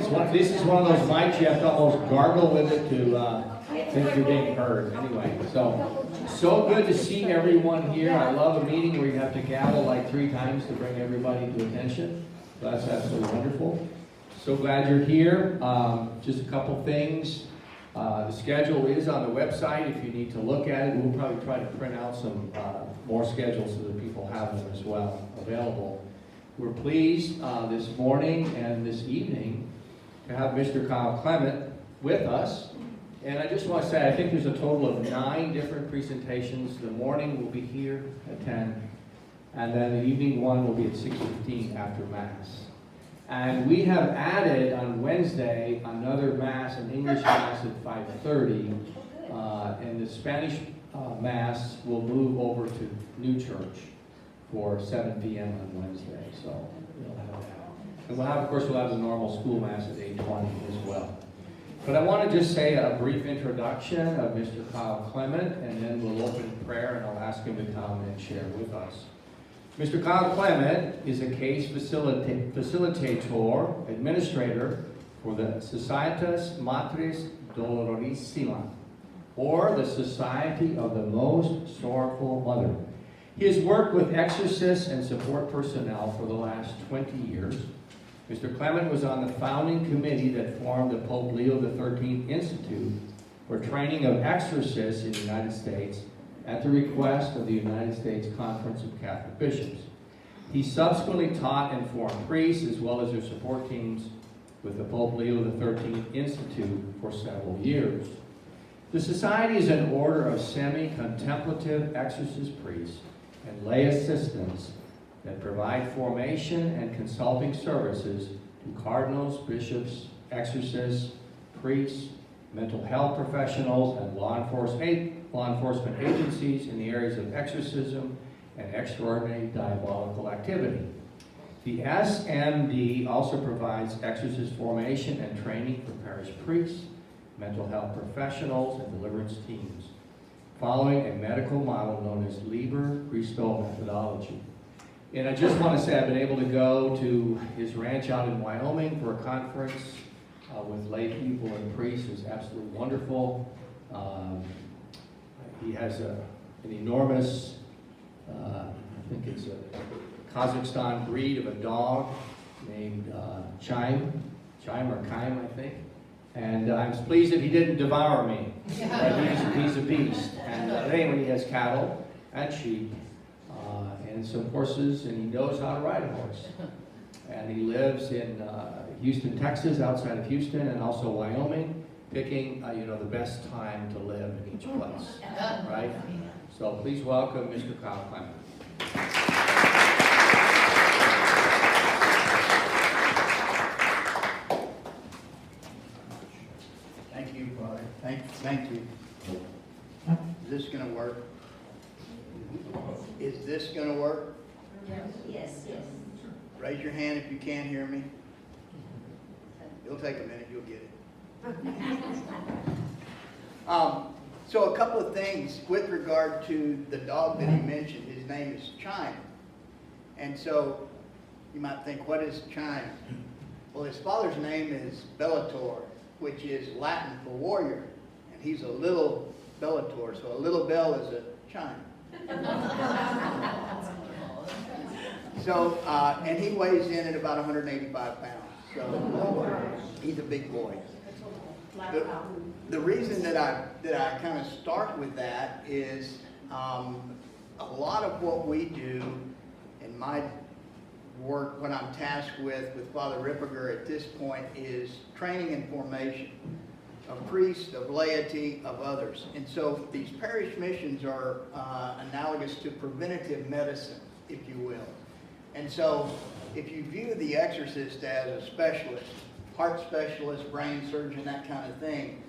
This is one of those mics you have to almost gargle with it to think you're being heard. Anyway, so good to see everyone here. I love a meeting where you have to gavel like 3 times to bring everybody to attention. That's absolutely wonderful. So glad you're here. Just a couple things. The schedule is on the website if you need to look at it. We'll probably try to print out some more schedules so that people have them as well available. We're pleased this morning and this evening to have Mr. Clement with us. And I just want to say, I think there's a total of 9 different presentations. The morning will be here at 10, and then the evening one will be at 6:15 after Mass. And we have added on Wednesday another Mass, an English Mass at 5:30, and the Spanish Mass will move over to New Church for 7 p.m. on Wednesday. So we'll have that. And we'll have, of course, we'll have the normal school Mass at 8:20 as well. But I want to just say a brief introduction of Mr. Clement, and then we'll open in prayer, and I'll ask him to come and share with us. Mr. Clement is a case facilitator, administrator for the Societas Matris Dolorosissima, or the Society of the Most Sorrowful Mother. He has worked with exorcists and support personnel for the last 20 years. Mr. Clement was on the founding committee that formed the Pope Leo XIII Institute for Training of Exorcists in the United States at the request of the United States Conference of Catholic Bishops. He subsequently taught and formed priests as well as their support teams with the Pope Leo XIII Institute for several years. The Society is an order of semi-contemplative exorcist priests and lay assistants that provide formation and consulting services to cardinals, bishops, exorcists, priests, mental health professionals, and law enforcement agencies in the areas of exorcism and extraordinary diabolical activity. The SMD also provides exorcist formation and training for parish priests, mental health professionals, and deliverance teams, following a medical model known as Liber Christo methodology. And I just want to say I've been able to go to his ranch out in Wyoming for a conference with lay people and priests. It was absolutely wonderful. He has an enormous, I think it's a Kazakhstan breed of a dog named Chime or Kime, I think. And I'm pleased that he didn't devour me. He's a beast. And anyway, he has cattle and sheep and some horses, and he knows how to ride a horse. And he lives in Houston, Texas, outside of Houston, and also Wyoming, picking the best time to live in each place, right? So please welcome Mr. Clement. Thank you, Father. Thank you. Is this going to work? Is this going to work? Yes. Raise your hand if you can't hear me. It'll take a minute. You'll get it. So a couple of things with regard to the dog that he mentioned. His name is Chime. And so you might think, what is Chime? Well, his father's name is Bellator, which is Latin for warrior. And he's a little Bellator. So a little bell is a chime. So, and he weighs in at about 185 pounds. So he's a big boy. The reason that I kind of start with that is a lot of what we do in my work, what I'm tasked with Father Ripperger at this point, is training and formation of priests, of laity, of others. And so these parish missions are analogous to preventative medicine, if you will. And so if you view the exorcist as a specialist, heart specialist, brain surgeon, that kind of thing,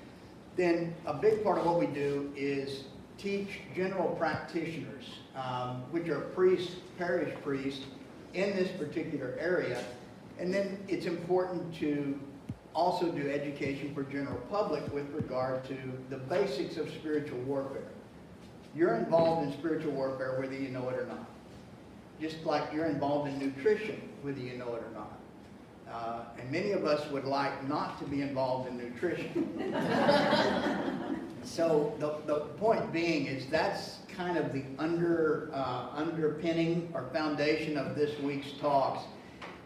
then a big part of what we do is teach general practitioners, which are priests, parish priests, in this particular area. And then it's important to also do education for general public with regard to the basics of spiritual warfare. You're involved in spiritual warfare whether you know it or not. Just like you're involved in nutrition whether you know it or not. And many of us would like not to be involved in nutrition. So the point being is that's kind of the underpinning or foundation of this week's talks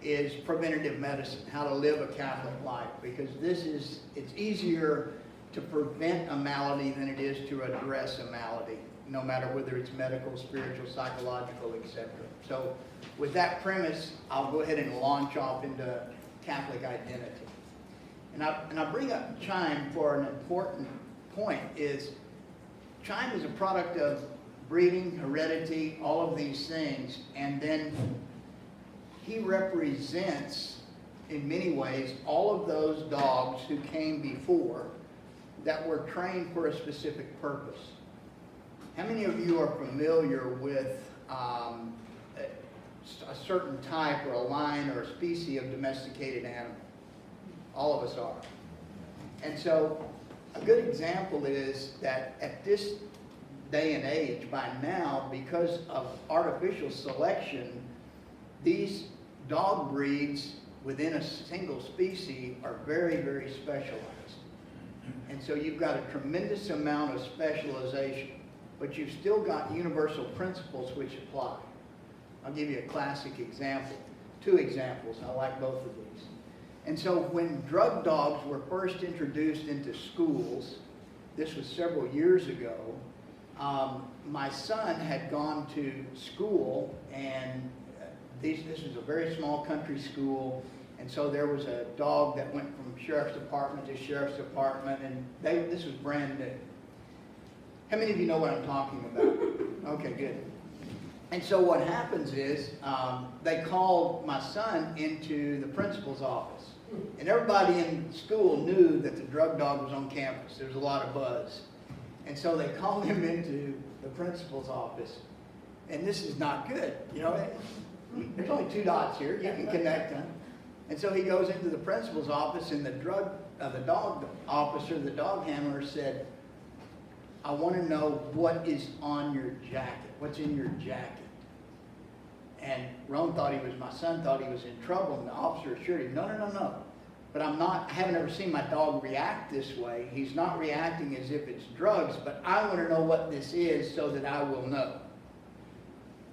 is preventative medicine, how to live a Catholic life, because it's easier to prevent a malady than it is to address a malady, no matter whether it's medical, spiritual, psychological, etc. So with that premise, I'll go ahead and launch off into Catholic identity. And I bring up Chime for an important point. Chime is a product of breeding, heredity, all of these things, and then he represents, in many ways, all of those dogs who came before that were trained for a specific purpose. How many of you are familiar with a certain type or a line or a species of domesticated animal? All of us are. And so a good example is that at this day and age, by now, because of artificial selection, these dog breeds within a single species are very, very specialized. And so you've got a tremendous amount of specialization, but you've still got universal principles which apply. I'll give you a classic example, 2 examples. I like both of these. And so when drug dogs were first introduced into schools, this was several years ago, my son had gone to school, and this was a very small country school, and so there was a dog that went from sheriff's department to sheriff's department, and this was brand new. How many of you know what I'm talking about? Okay, good. And so what happens is they called my son into the principal's office. And everybody in school knew that the drug dog was on campus. There was a lot of buzz. And so they called him into the principal's office. And this is not good. You know, there's only 2 dots here. You can connect them. And so he goes into the principal's office, and the dog officer, the dog handler said, I want to know what is on your jacket. What's in your jacket? And Ron thought my son thought he was in trouble, and the officer assured him, no. But I haven't ever seen my dog react this way. He's not reacting as if it's drugs, but I want to know what this is so that I will know.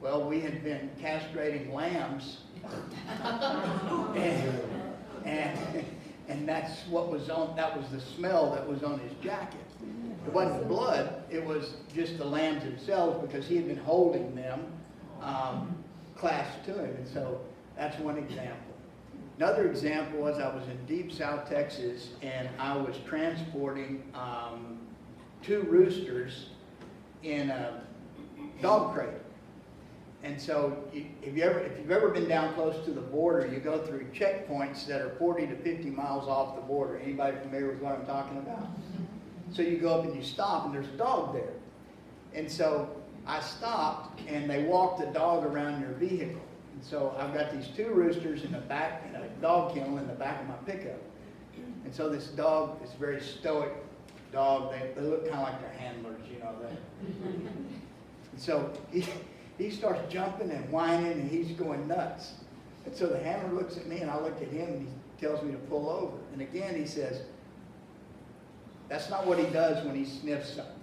Well, we had been castrating lambs, and that's what was on, that was the smell that was on his jacket. It wasn't blood, it was just the lambs themselves, because he had been holding them clasped to him. And so that's one example. Another example was I was in deep South Texas, and I was transporting 2 roosters in a dog crate. And so if you've ever been down close to the border, you go through checkpoints that are 40 to 50 miles off the border. Anybody familiar with what I'm talking about? So you go up and you stop, and there's a dog there. And so I stopped, and they walked the dog around your vehicle. And so I've got these 2 roosters in the back, in a dog kennel in the back of my pickup. And so this dog, this very stoic dog, they look kind of like their handlers, you know. And so he starts jumping and whining, and he's going nuts. And so the handler looks at me, and I look at him, and he tells me to pull over. And again, he says, that's not what he does when he sniffs something.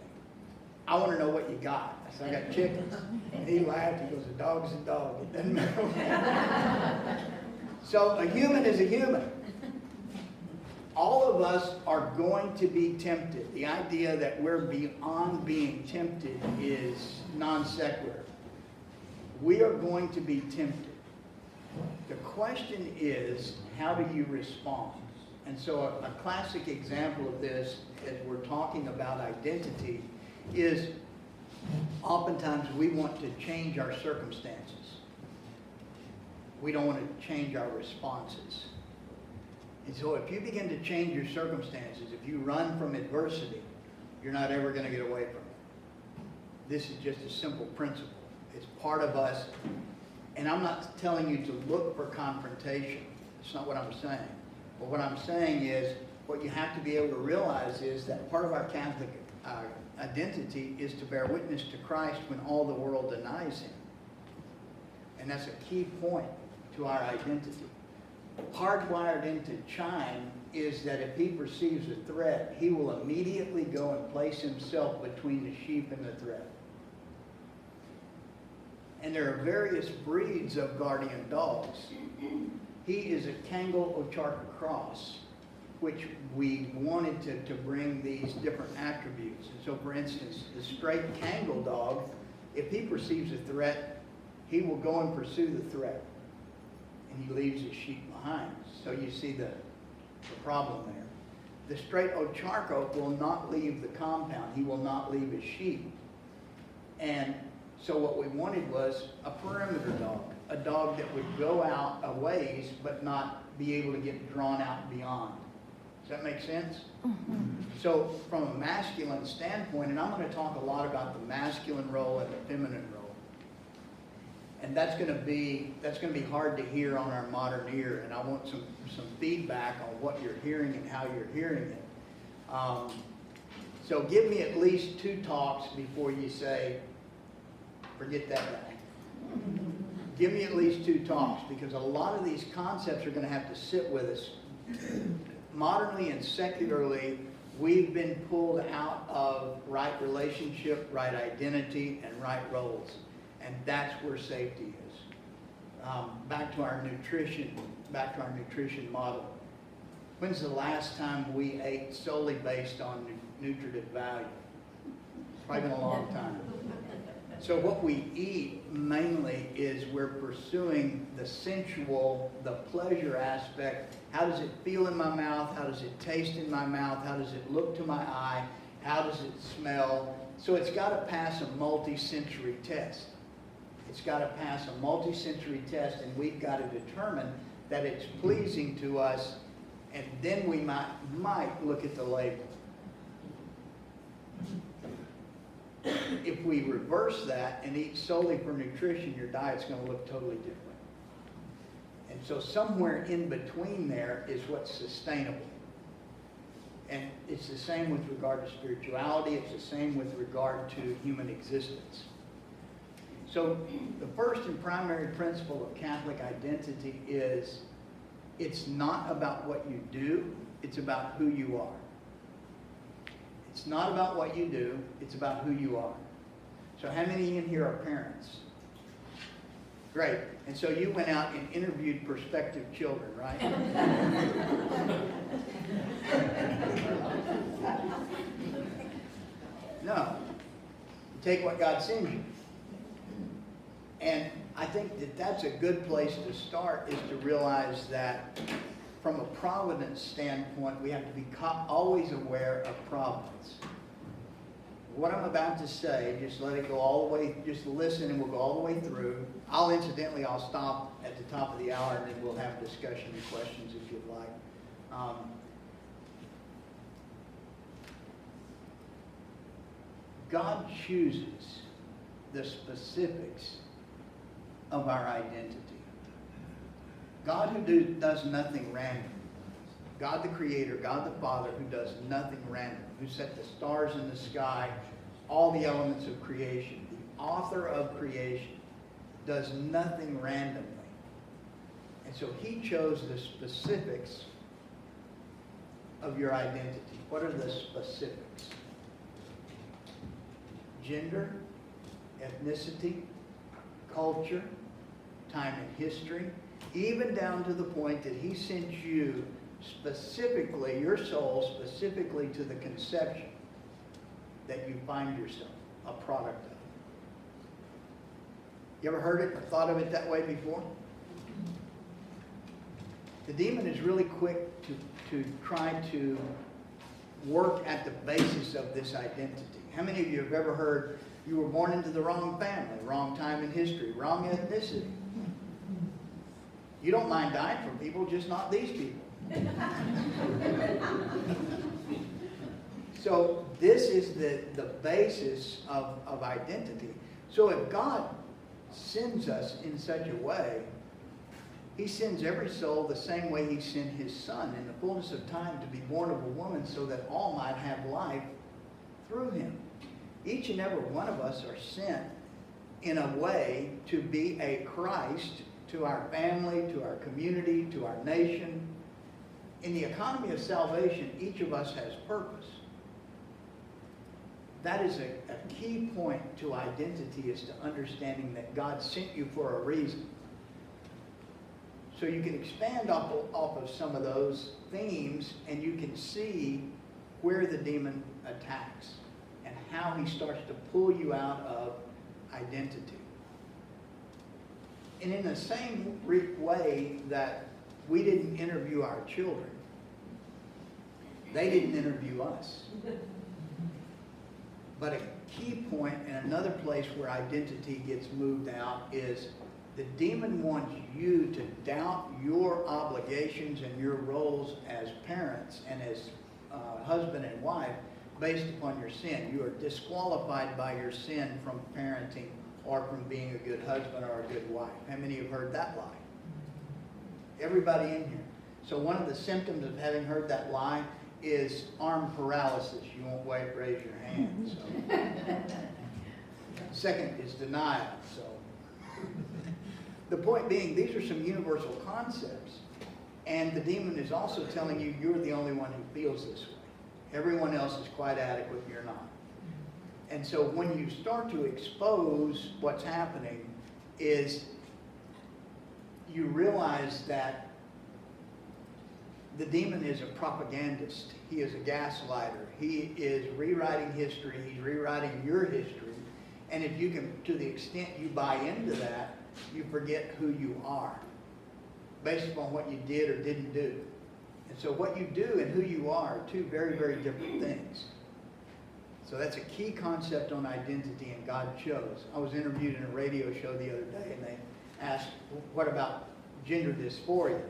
I want to know what you got. I said, I got chickens. And he laughed. He goes, a dog's a dog. It doesn't matter. So a human is a human. All of us are going to be tempted. The idea that we're beyond being tempted is non sequitur. We are going to be tempted. The question is, how do you respond? And so a classic example of this, as we're talking about identity, is oftentimes we want to change our circumstances. We don't want to change our responses. And so if you begin to change your circumstances, if you run from adversity, you're not ever going to get away from it. This is just a simple principle. It's part of us. And I'm not telling you to look for confrontation. That's not what I'm saying. But what I'm saying is, what you have to be able to realize is that part of our Catholic identity is to bear witness to Christ when all the world denies him. And that's a key point to our identity. hardwired into Chime is that if he perceives a threat, he will immediately go and place himself between the sheep and the threat. And there are various breeds of guardian dogs. He is a Kangal Ocharka cross, which we wanted to bring these different attributes. And so, for instance, the straight Kangal dog, if he perceives a threat, he will go and pursue the threat. And he leaves his sheep behind. So you see the problem there. The straight Ocharka will not leave the compound. He will not leave his sheep. And so what we wanted was a perimeter dog, a dog that would go out a ways but not be able to get drawn out beyond. Does that make sense? Mm-hmm. So from a masculine standpoint, and I'm going to talk a lot about the masculine role and the feminine role. And that's going to be hard to hear on our modern ear, and I want some feedback on what you're hearing and how you're hearing it. So give me at least 2 talks before you say, forget that guy. Give me at least 2 talks, because a lot of these concepts are going to have to sit with us. Modernly and secularly, we've been pulled out of right relationship, right identity, and right roles. And that's where safety is. Back to our nutrition model. When's the last time we ate solely based on nutritive value? It's probably been a long time. So what we eat mainly is we're pursuing the sensual, the pleasure aspect. How does it feel in my mouth? How does it taste in my mouth? How does it look to my eye? How does it smell? So it's got to pass a multi-sensory test. It's got to pass a multi-sensory test, and we've got to determine that it's pleasing to us, and then we might look at the label. If we reverse that and eat solely for nutrition, your diet's going to look totally different. And so somewhere in between there is what's sustainable. And it's the same with regard to spirituality. It's the same with regard to human existence. So the first and primary principle of Catholic identity is it's not about what you do, it's about who you are. It's not about what you do, it's about who you are. So how many in here are parents? Great. And so you went out and interviewed prospective children, right? No. You take what God sends you. And I think that that's a good place to start, is to realize that from a providence standpoint, we have to be always aware of providence. What I'm about to say, just let it go all the way, just listen, and we'll go all the way through. I'll stop at the top of the hour, and then we'll have discussion and questions if you'd like. God chooses the specifics of our identity. God who does nothing random. God the Creator, God the Father, who does nothing random, who set the stars in the sky, all the elements of creation, the author of creation, does nothing randomly. And so he chose the specifics of your identity. What are the specifics? Gender, ethnicity, culture, time in history, even down to the point that he sent you specifically, your soul specifically, to the conception that you find yourself a product of. You ever heard it or thought of it that way before? The demon is really quick to try to work at the basis of this identity. How many of you have ever heard you were born into the wrong family, wrong time in history, wrong ethnicity? You don't mind dying for people, just not these people. So this is the basis of identity. So if God sends us in such a way, he sends every soul the same way he sent his son in the fullness of time to be born of a woman so that all might have life through him. Each and every one of us are sent in a way to be a Christ to our family, to our community, to our nation. In the economy of salvation, each of us has purpose. That is a key point to identity, is to understanding that God sent you for a reason. So you can expand off of some of those themes, and you can see where the demon attacks and how he starts to pull you out of identity. And in the same way that we didn't interview our children, they didn't interview us. But a key point and another place where identity gets moved out is the demon wants you to doubt your obligations and your roles as parents and as husband and wife based upon your sin. You are disqualified by your sin from parenting or from being a good husband or a good wife. How many have heard that lie? Everybody in here. So one of the symptoms of having heard that lie is arm paralysis. You won't raise your hand. So. Second is denial. So the point being, these are some universal concepts, and the demon is also telling you you're the only one who feels this way. Everyone else is quite adequate, you're not. And so when you start to expose what's happening, is you realize that the demon is a propagandist. He is a gaslighter. He is rewriting history. He's rewriting your history. And if you can, to the extent you buy into that, you forget who you are based upon what you did or didn't do. And so what you do and who you are two very, very different things. So that's a key concept on identity, and God chose. I was interviewed in a radio show the other day, and they asked, what about gender dysphoria?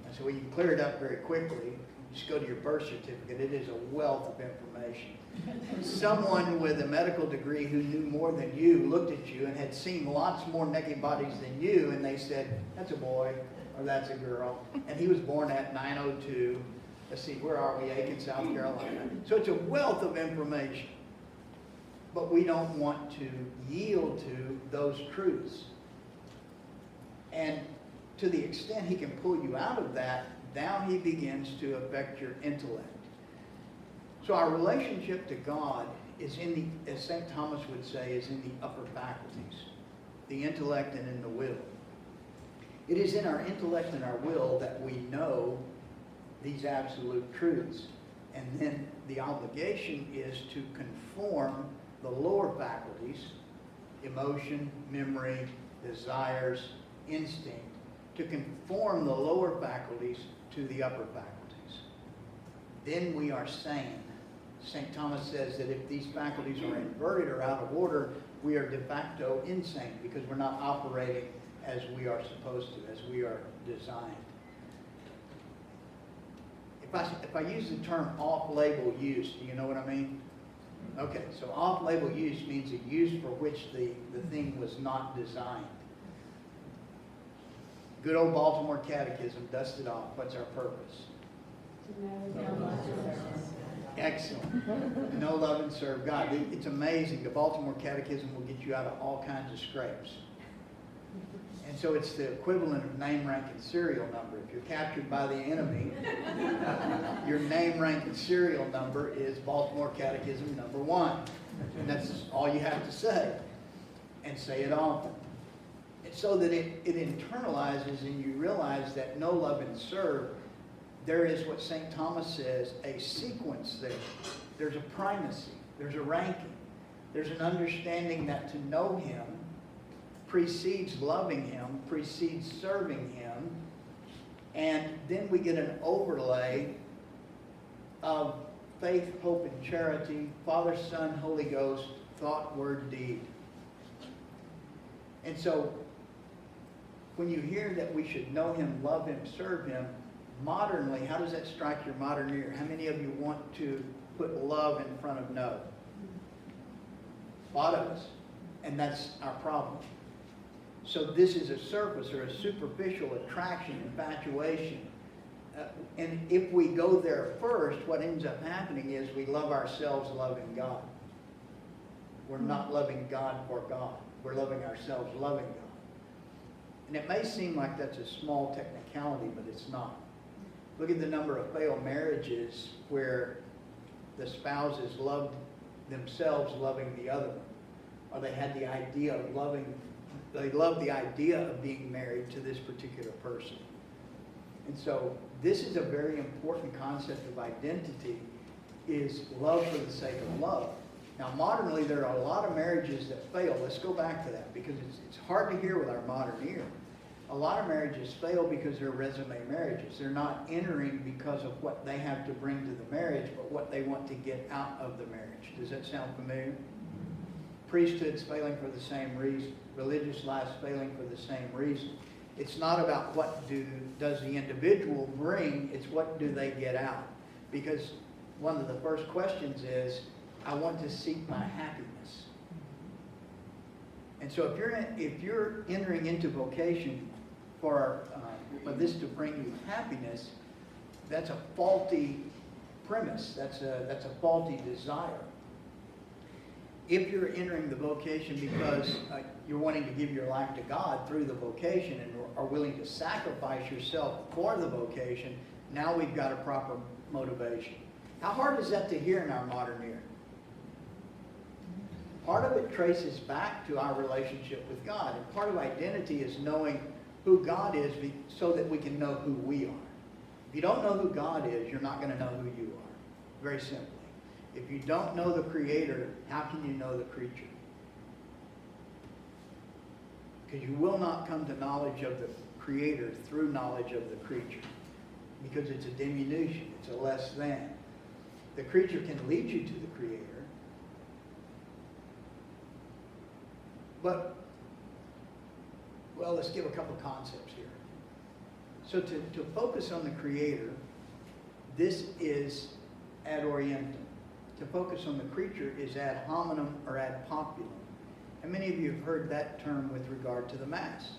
I said, well, you can clear it up very quickly. Just go to your birth certificate. It is a wealth of information. Someone with a medical degree who knew more than you looked at you and had seen lots more naked bodies than you, and they said, that's a boy or that's a girl. And he was born at 902. Let's see, where are we? Aiken, South Carolina. So it's a wealth of information. But we don't want to yield to those truths. And to the extent he can pull you out of that, now he begins to affect your intellect. So our relationship to God is in the, as St. Thomas would say, is in the upper faculties, the intellect and in the will. It is in our intellect and our will that we know these absolute truths. And then the obligation is to conform the lower faculties, emotion, memory, desires, instinct, to conform the lower faculties to the upper faculties. Then we are sane. St. Thomas says that if these faculties are inverted or out of order, we are de facto insane because we're not operating as we are supposed to, as we are designed. If I use the term off-label use, do you know what I mean? Okay, so off-label use means a use for which the thing was not designed. Good old Baltimore Catechism, dust it off. What's our purpose? To know Him, love, and serve. Excellent. Know, love, and serve God. It's amazing. The Baltimore Catechism will get you out of all kinds of scrapes. And so it's the equivalent of name, rank, and serial number. If you're captured by the enemy, your name, rank, and serial number is Baltimore Catechism number 1. And that's all you have to say. And say it often. And so that it internalizes and you realize that know, love, and serve, there is what St. Thomas says, a sequence there. There's a primacy. There's a ranking. There's an understanding that to know Him precedes loving Him, precedes serving Him, and then we get an overlay of faith, hope, and charity, Father, Son, Holy Ghost, thought, word, deed. And so when you hear that we should know Him, love Him, serve Him, modernly, how does that strike your modern ear? How many of you want to put love in front of know? A lot of us. And that's our problem. So this is a surface or a superficial attraction, infatuation. And if we go there first, what ends up happening is we love ourselves loving God. We're not loving God for God. We're loving ourselves loving God. And it may seem like that's a small technicality, but it's not. Look at the number of failed marriages where the spouses loved themselves loving the other one. Or they had the idea of they loved the idea of being married to this particular person. And so this is a very important concept of identity, is love for the sake of love. Now modernly there are a lot of marriages that fail. Let's go back to that because it's hard to hear with our modern ear. A lot of marriages fail because they're resume marriages. They're not entering because of what they have to bring to the marriage, but what they want to get out of the marriage. Does that sound familiar? Priesthoods failing for the same reason. Religious lives failing for the same reason. It's not about what does the individual bring, it's what do they get out. Because one of the first questions is, I want to seek my happiness. And so if you're entering into vocation for this to bring you happiness, that's a faulty premise. That's a faulty desire. If you're entering the vocation because you're wanting to give your life to God through the vocation and are willing to sacrifice yourself for the vocation, now we've got a proper motivation. How hard is that to hear in our modern ear? Part of it traces back to our relationship with God, and part of identity is knowing who God is so that we can know who we are. If you don't know who God is, you're not going to know who you are. Very simply. If you don't know the Creator, how can you know the creature? Because you will not come to knowledge of the Creator through knowledge of the creature. Because it's a diminution, it's a less than. The creature can lead you to the Creator. But, well, let's give a couple of concepts here. So to focus on the Creator, this is ad orientem. To focus on the creature is ad hominem or ad populum. And many of you have heard that term with regard to the Mass.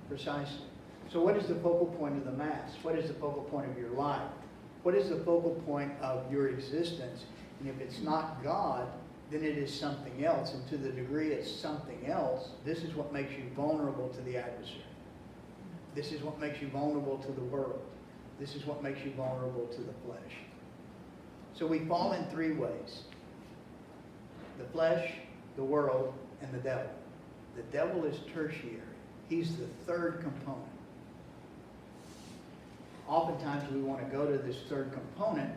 Precisely. So what is the focal point of the Mass? What is the focal point of your life? What is the focal point of your existence? And if it's not God, then it is something else. And to the degree it's something else, this is what makes you vulnerable to the adversary. This is what makes you vulnerable to the world. This is what makes you vulnerable to the flesh. So we fall in three ways. The flesh, the world, and the devil. The devil is tertiary. He's the third component. Oftentimes we want to go to this third component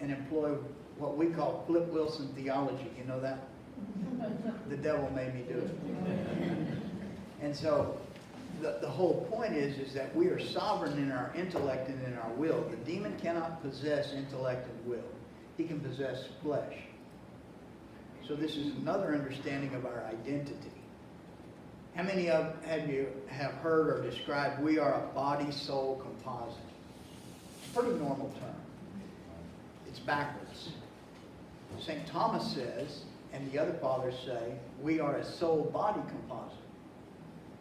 and employ what we call Flip Wilson theology. You know that? The devil made me do it. And so the whole point is that we are sovereign in our intellect and in our will. The demon cannot possess intellect and will. He can possess flesh. So this is another understanding of our identity. How many of you have heard or described we are a body-soul composite? It's a pretty normal term. It's backwards. St. Thomas says, and the other fathers say, we are a soul-body composite.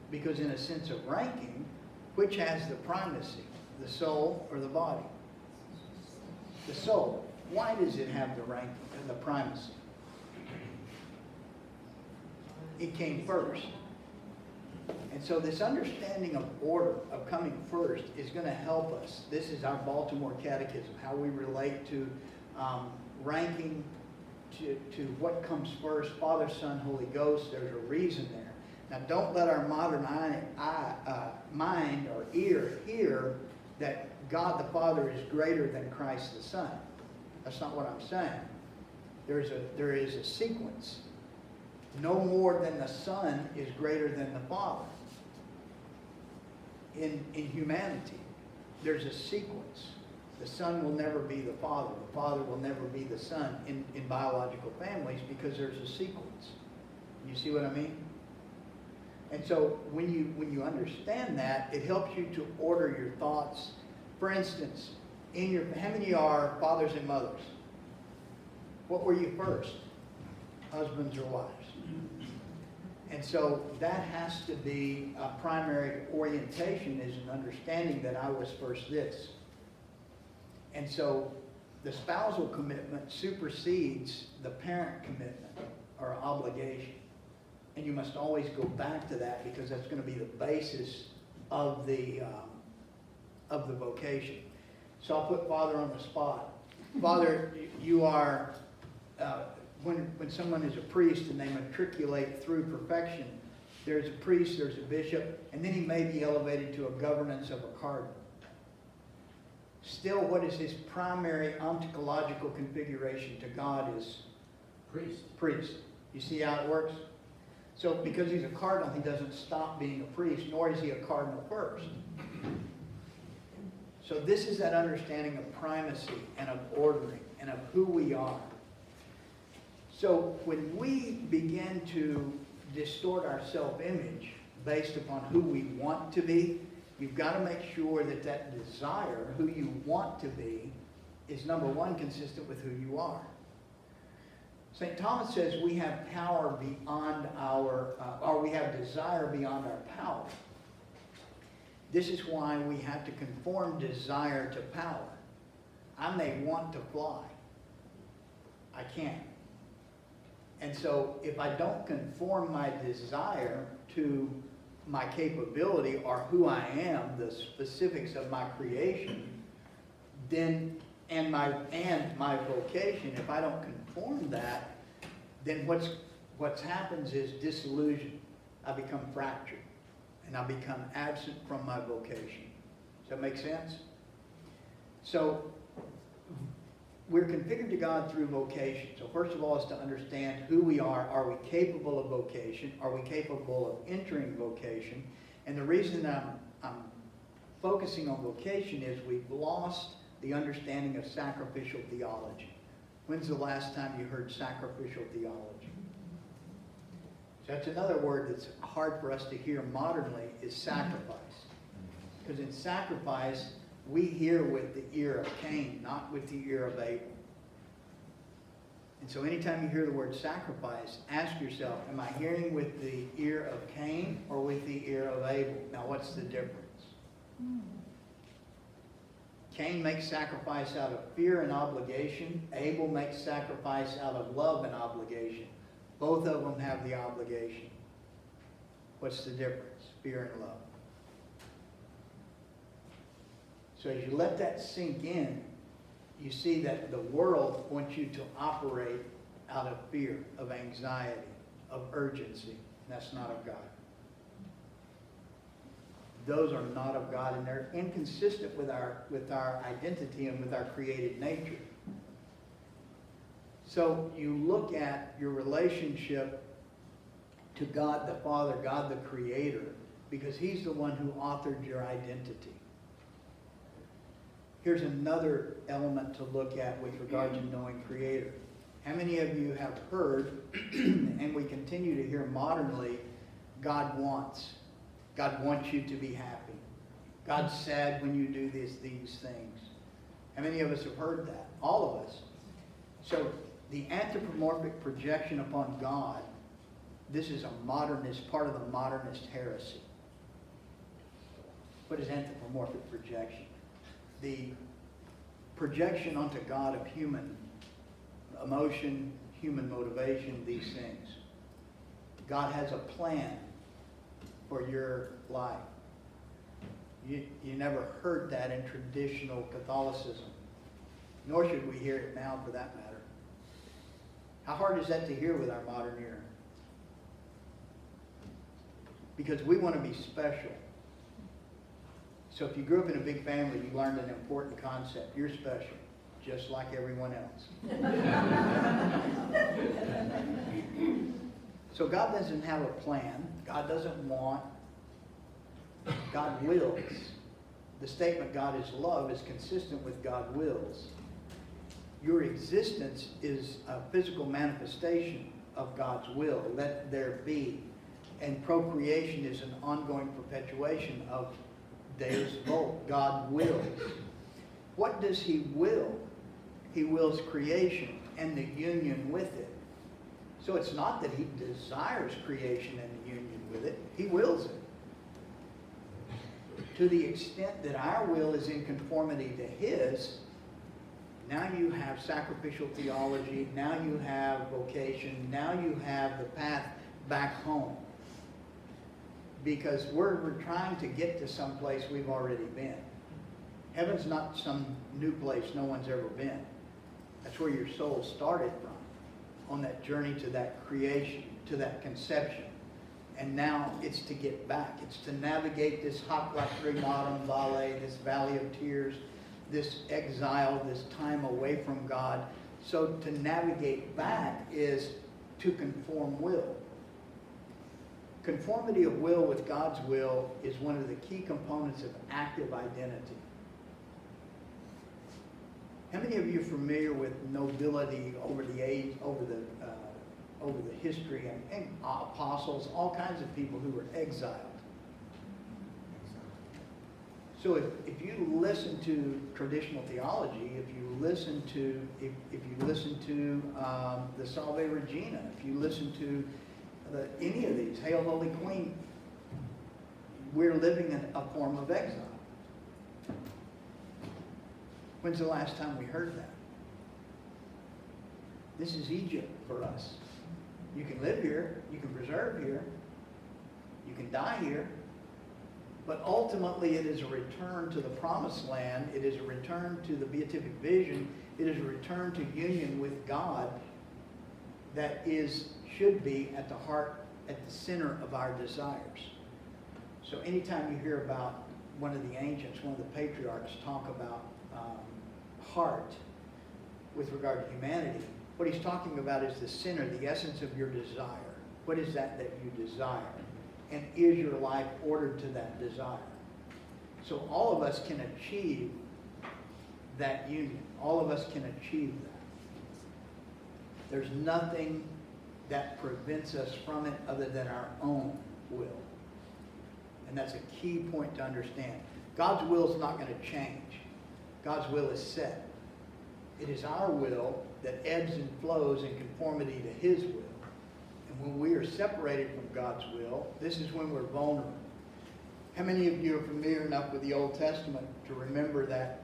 Because in a sense of ranking, which has the primacy, the soul or the body? The soul. Why does it have the ranking and the primacy? It came first. And so this understanding of order, of coming first, is going to help us. This is our Baltimore Catechism, how we relate to ranking to what comes first, Father, Son, Holy Ghost. There's a reason there. Now, don't let our modern mind or ear hear that God the Father is greater than Christ the Son. That's not what I'm saying. There is a sequence. No more than the Son is greater than the Father. In humanity, there's a sequence. The Son will never be the Father. The Father will never be the Son in biological families because there's a sequence. You see what I mean? And so when you understand that, it helps you to order your thoughts. For instance, how many are fathers and mothers? What were you first? Husbands or wives? And so that has to be a primary orientation, is an understanding that I was first this. And so the spousal commitment supersedes the parent commitment or obligation. And you must always go back to that because that's going to be the basis of the vocation. So I'll put Father on the spot. Father, you are, when someone is a priest and they matriculate through perfection, there's a priest, there's a bishop, and then he may be elevated to a governance of a cardinal. Still, what is his primary ontological configuration to God is priest. You see how it works? So because he's a cardinal, he doesn't stop being a priest, nor is he a cardinal first. So this is that understanding of primacy and of ordering and of who we are. So when we begin to distort our self-image based upon who we want to be, you've got to make sure that that desire, who you want to be, is number one, consistent with who you are. St. Thomas says we have power beyond or we have desire beyond our power. This is why we have to conform desire to power. I may want to fly. I can't. And so if I don't conform my desire to my capability or who I am, the specifics of my creation, then and my vocation, if I don't conform that, then what's happens is disillusion. I become fractured and I become absent from my vocation. Does that make sense? So we're configured to God through vocation. So first of all is to understand who we are. Are we capable of vocation? Are we capable of entering vocation? And the reason I'm focusing on vocation is we've lost the understanding of sacrificial theology. When's the last time you heard sacrificial theology? So that's another word that's hard for us to hear modernly is sacrifice. Because in sacrifice, we hear with the ear of Cain, not with the ear of Abel. And so anytime you hear the word sacrifice, ask yourself, am I hearing with the ear of Cain or with the ear of Abel? Now what's the difference? Cain makes sacrifice out of fear and obligation. Abel makes sacrifice out of love and obligation. Both of them have the obligation. What's the difference? Fear and love. So as you let that sink in, you see that the world wants you to operate out of fear, of anxiety, of urgency. And that's not of God. Those are not of God, and they're inconsistent with our identity and with our created nature. So you look at your relationship to God the Father, God the Creator, because He's the one who authored your identity. Here's another element to look at with regard to knowing Creator. How many of you have heard, and we continue to hear modernly, God wants? God wants you to be happy. God's sad when you do these things. How many of us have heard that? All of us. So the anthropomorphic projection upon God, this is a modernist, part of the modernist heresy. What is anthropomorphic projection? The projection onto God of human emotion, human motivation, these things. God has a plan for your life. You never heard that in traditional Catholicism, nor should we hear it now for that matter. How hard is that to hear with our modern ear? Because we want to be special. So if you grew up in a big family, you learned an important concept. You're special, just like everyone else. So God doesn't have a plan. God doesn't want. God wills. The statement God is love is consistent with God wills. Your existence is a physical manifestation of God's will. Let there be. And procreation is an ongoing perpetuation of Deus Vult. God wills. What does He will? He wills creation and the union with it. So it's not that He desires creation and the union with it. He wills it. To the extent that our will is in conformity to His, now you have sacrificial theology, now you have vocation, now you have the path back home. Because we're trying to get to some place we've already been. Heaven's not some new place no one's ever been. That's where your soul started from, on that journey to that creation, to that conception. And now it's to get back. It's to navigate this hoc lacrimatum valley, this valley of tears, this exile, this time away from God. So to navigate back is to conform will. Conformity of will with God's will is one of the key components of active identity. How many of you are familiar with nobility over the age, over the history, and apostles, all kinds of people who were exiled? So if you listen to traditional theology, if you listen to the Salve Regina, if you listen to any of these, Hail Holy Queen, we're living in a form of exile. When's the last time we heard that? This is Egypt for us. You can live here, you can preserve here, you can die here, but ultimately it is a return to the promised land, it is a return to the beatific vision, it is a return to union with God that should be at the heart, at the center of our desires. So anytime you hear about one of the ancients, one of the patriarchs talk about heart with regard to humanity, what he's talking about is the center, the essence of your desire. What is that you desire? And is your life ordered to that desire? So all of us can achieve that union. All of us can achieve that. There's nothing that prevents us from it other than our own will. And that's a key point to understand. God's will is not going to change. God's will is set. It is our will that ebbs and flows in conformity to His will. And when we are separated from God's will, this is when we're vulnerable. How many of you are familiar enough with the Old Testament to remember that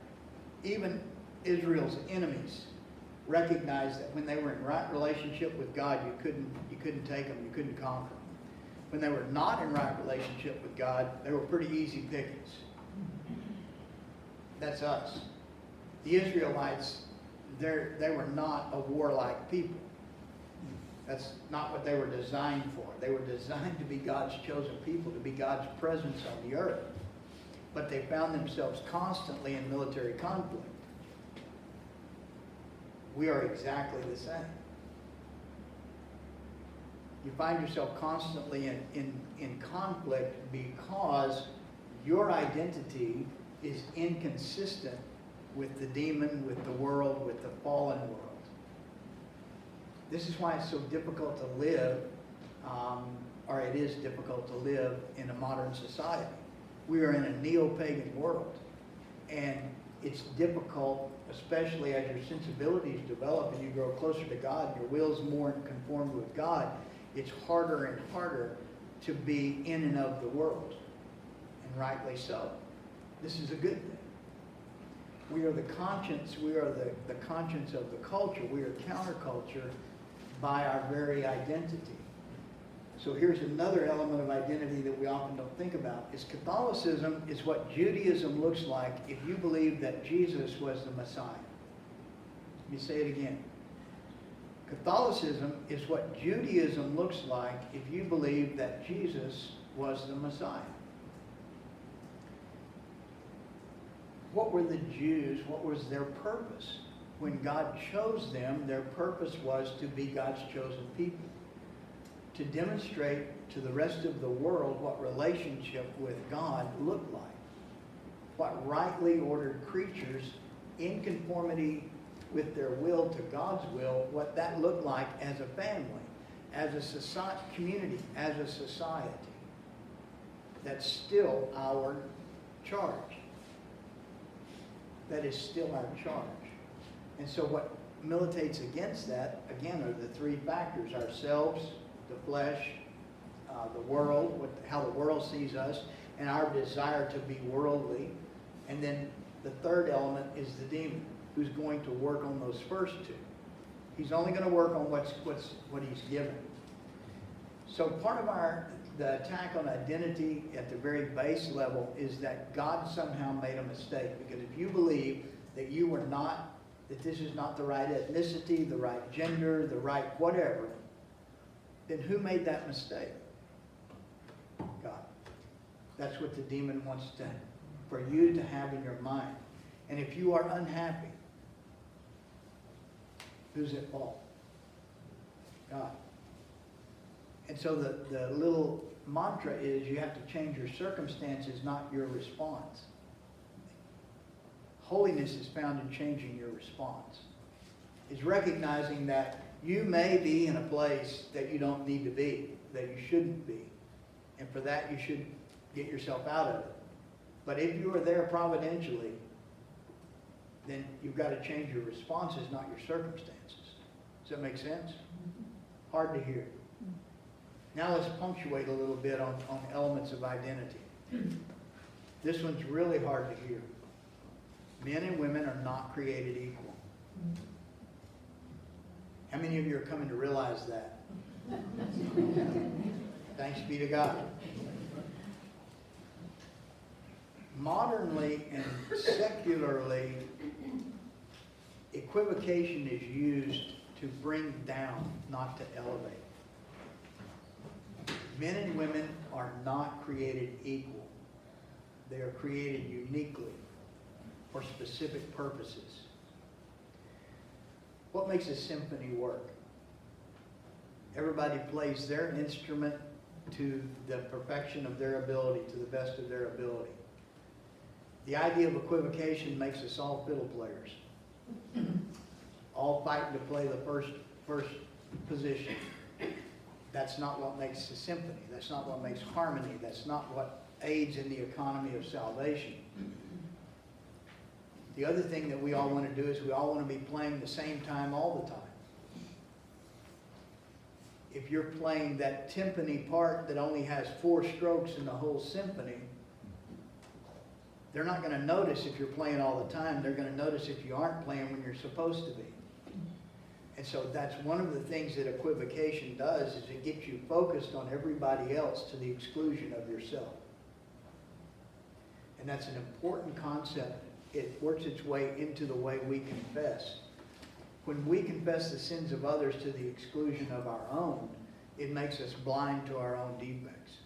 even Israel's enemies recognized that when they were in right relationship with God, you couldn't take them, you couldn't conquer them. When they were not in right relationship with God, they were pretty easy pickings. That's us. The Israelites, they were not a warlike people. That's not what they were designed for. They were designed to be God's chosen people, to be God's presence on the earth. But they found themselves constantly in military conflict. We are exactly the same. You find yourself constantly in conflict because your identity is inconsistent with the demon, with the world, with the fallen world. This is why it's so difficult to live, or it is difficult to live in a modern society. We are in a neo-pagan world, and it's difficult, especially as your sensibilities develop and you grow closer to God, and your will's more conformed with God. It's harder and harder to be in and of the world, and rightly so. This is a good thing. We are the conscience, we are the conscience of the culture. We are counterculture by our very identity. So here's another element of identity that we often don't think about, is Catholicism is what Judaism looks like if you believe that Jesus was the Messiah. Let me say it again. Catholicism is what Judaism looks like if you believe that Jesus was the Messiah. What were the Jews? What was their purpose? When God chose them, their purpose was to be God's chosen people, to demonstrate to the rest of the world what relationship with God looked like, what rightly ordered creatures in conformity with their will to God's will, what that looked like as a family, as a society, community, as a society. That's still our charge. That is still our charge. And so what militates against that, again, are the three factors: ourselves, the flesh, the world, how the world sees us, and our desire to be worldly. And then the third element is the demon, who's going to work on those first two. He's only going to work on what he's given. So part of the attack on identity at the very base level is that God somehow made a mistake. Because if you believe that you were not, that this is not the right ethnicity, the right gender, the right whatever, then who made that mistake? God. That's what the demon wants for you to have in your mind. And if you are unhappy, who's at fault? God. And so the little mantra is you have to change your circumstances, not your response. Holiness is found in changing your response. It's recognizing that you may be in a place that you don't need to be, that you shouldn't be. And for that you should get yourself out of it. But if you are there providentially, then you've got to change your responses, not your circumstances. Does that make sense? Hard to hear. Now let's punctuate a little bit on elements of identity. This one's really hard to hear. Men and women are not created equal. How many of you are coming to realize that? Thanks be to God. Modernly and secularly, equivocation is used to bring down, not to elevate. Men and women are not created equal. They are created uniquely for specific purposes. What makes a symphony work? Everybody plays their instrument to the perfection of their ability, to the best of their ability. The idea of equivocation makes us all fiddle players, all fighting to play the first position. That's not what makes a symphony. That's not what makes harmony. That's not what aids in the economy of salvation. The other thing that we all want to do is we all want to be playing the same time all the time. If you're playing that timpani part that only has 4 strokes in the whole symphony, they're not going to notice if you're playing all the time. They're going to notice if you aren't playing when you're supposed to be. And so that's one of the things that equivocation does, is it gets you focused on everybody else to the exclusion of yourself. And that's an important concept. It works its way into the way we confess. When we confess the sins of others to the exclusion of our own, it makes us blind to our own defects.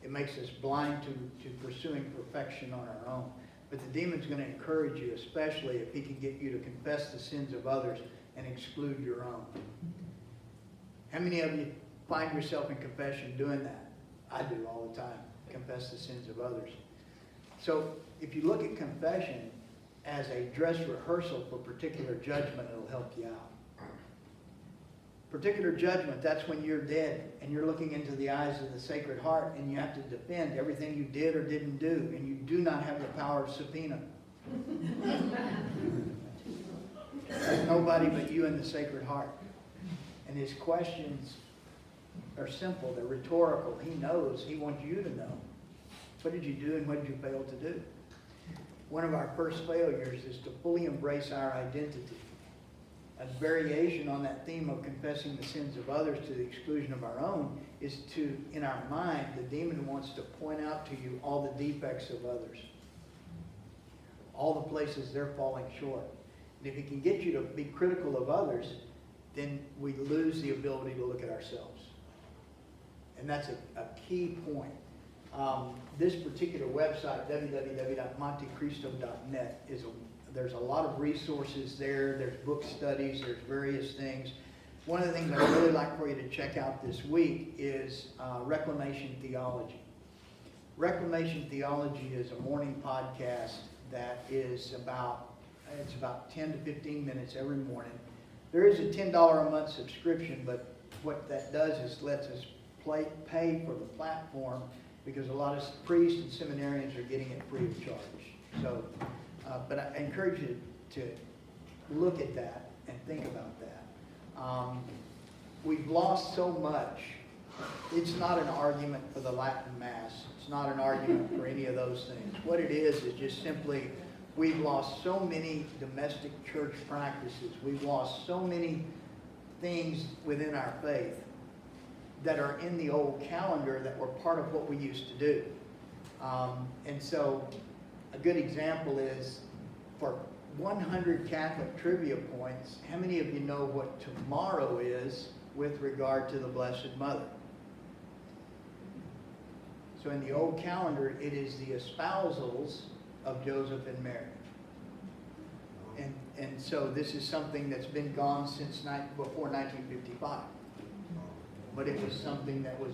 It makes us blind to pursuing perfection on our own. But the demon's going to encourage you, especially if he can get you to confess the sins of others and exclude your own. How many of you find yourself in confession doing that? I do all the time. Confess the sins of others. So if you look at confession as a dress rehearsal for particular judgment, it'll help you out. Particular judgment, that's when you're dead and you're looking into the eyes of the Sacred Heart and you have to defend everything you did or didn't do, and you do not have the power of subpoena. There's nobody but you and the Sacred Heart. And his questions are simple, they're rhetorical. He knows, he wants you to know. What did you do and what did you fail to do? One of our first failures is to fully embrace our identity. A variation on that theme of confessing the sins of others to the exclusion of our own is to, in our mind, the demon wants to point out to you all the defects of others. All the places they're falling short. And if he can get you to be critical of others, then we lose the ability to look at ourselves. And that's a key point. This particular website, www.montecristo.net, there's a lot of resources there. There's book studies. There's various things. One of the things I'd really like for you to check out this week is Reclamation Theology. Reclamation Theology is a morning podcast that is about 10 to 15 minutes every morning. There is a $10 a month subscription, but what that does is lets us pay for the platform, because a lot of priests and seminarians are getting it free of charge. So, but I encourage you to look at that and think about that. We've lost so much. It's not an argument for the Latin Mass. It's not an argument for any of those things. What it is just simply, we've lost so many domestic church practices. We've lost so many things within our faith that are in the old calendar that were part of what we used to do. And so a good example is for 100 Catholic trivia points, how many of you know what tomorrow is with regard to the Blessed Mother? So in the old calendar, it is the espousals of Joseph and Mary. And so this is something that's been gone since before 1955. But it was something that was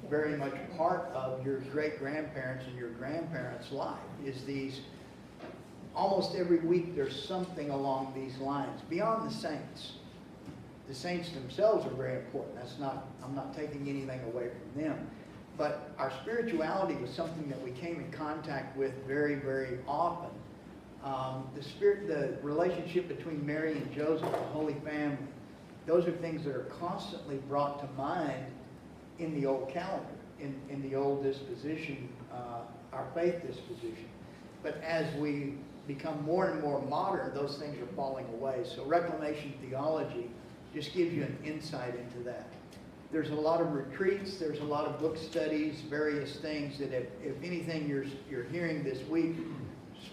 very much part of your great-grandparents and your grandparents' life, is these, almost every week there's something along these lines, beyond the saints. The saints themselves are very important. I'm not taking anything away from them. But our spirituality was something that we came in contact with very, very often. The relationship between Mary and Joseph, the Holy Family, those are things that are constantly brought to mind in the old calendar, in the old disposition, our faith disposition. But as we become more and more modern, those things are falling away. So Reclamation theology just gives you an insight into that. There's a lot of retreats, there's a lot of book studies, various things that if anything you're hearing this week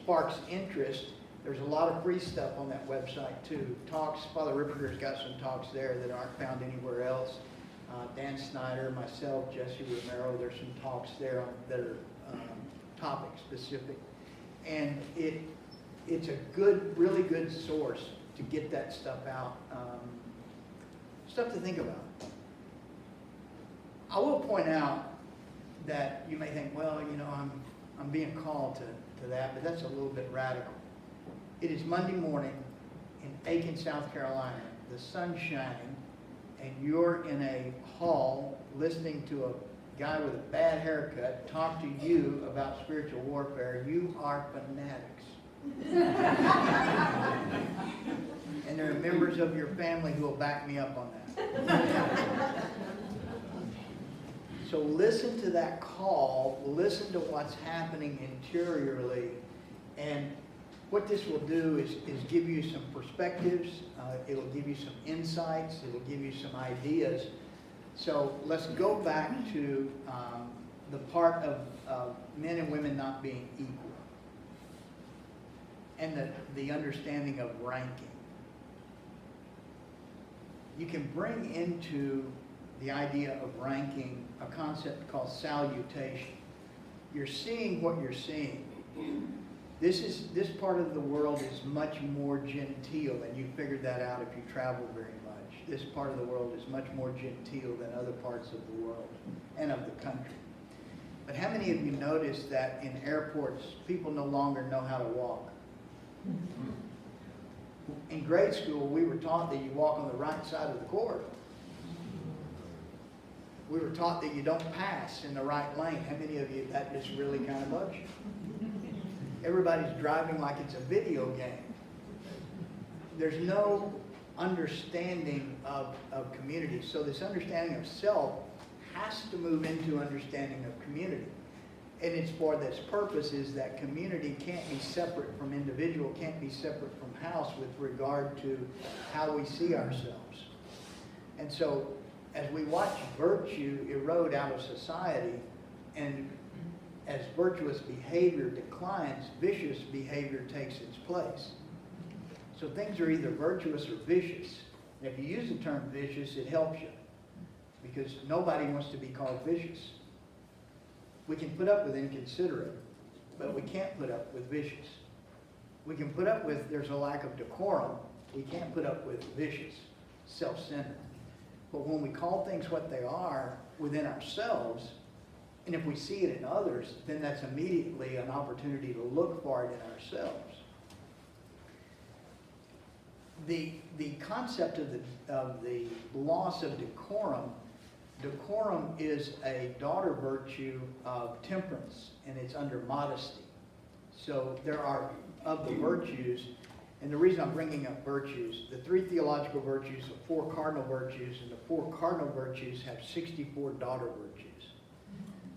sparks interest, there's a lot of free stuff on that website too. Talks, Father Ripperger's got some talks there that aren't found anywhere else. Dan Snyder, myself, Jesse Romero, there's some talks there that are topic specific. And it's a good, really good source to get that stuff out. Stuff to think about. I will point out that you may think, well, you know, I'm being called to that, but that's a little bit radical. It is Monday morning in Aiken, South Carolina. The sun's shining, and you're in a hall listening to a guy with a bad haircut talk to you about spiritual warfare. You are fanatics. And there are members of your family who will back me up on that. So listen to that call, listen to what's happening interiorly, and what this will do is give you some perspectives, it'll give you some insights, it'll give you some ideas. So let's go back to the part of men and women not being equal, and the understanding of ranking. You can bring into the idea of ranking a concept called salutation. You're seeing what you're seeing. This part of the world is much more genteel, and you figured that out if you travel very much. This part of the world is much more genteel than other parts of the world and of the country. But how many of you notice that in airports, people no longer know how to walk? In grade school, we were taught that you walk on the right side of the corridor. We were taught that you don't pass in the right lane. How many of you, that just really kind of bugs you? Everybody's driving like it's a video game. There's no understanding of community. So this understanding of self has to move into understanding of community. And it's for this purpose, is that community can't be separate from individual, can't be separate from house with regard to how we see ourselves. And so as we watch virtue erode out of society, and as virtuous behavior declines, vicious behavior takes its place. So things are either virtuous or vicious. And if you use the term vicious, it helps you, because nobody wants to be called vicious. We can put up with inconsiderate, but we can't put up with vicious. We can put up with there's a lack of decorum. We can't put up with vicious, self-centered. But when we call things what they are within ourselves, and if we see it in others, then that's immediately an opportunity to look for it in ourselves. The concept of the loss of decorum is a daughter virtue of temperance, and it's under modesty. So there are, of the virtues, and the reason I'm bringing up virtues, the 3 theological virtues, the 4 cardinal virtues, and the 4 cardinal virtues have 64 daughter virtues.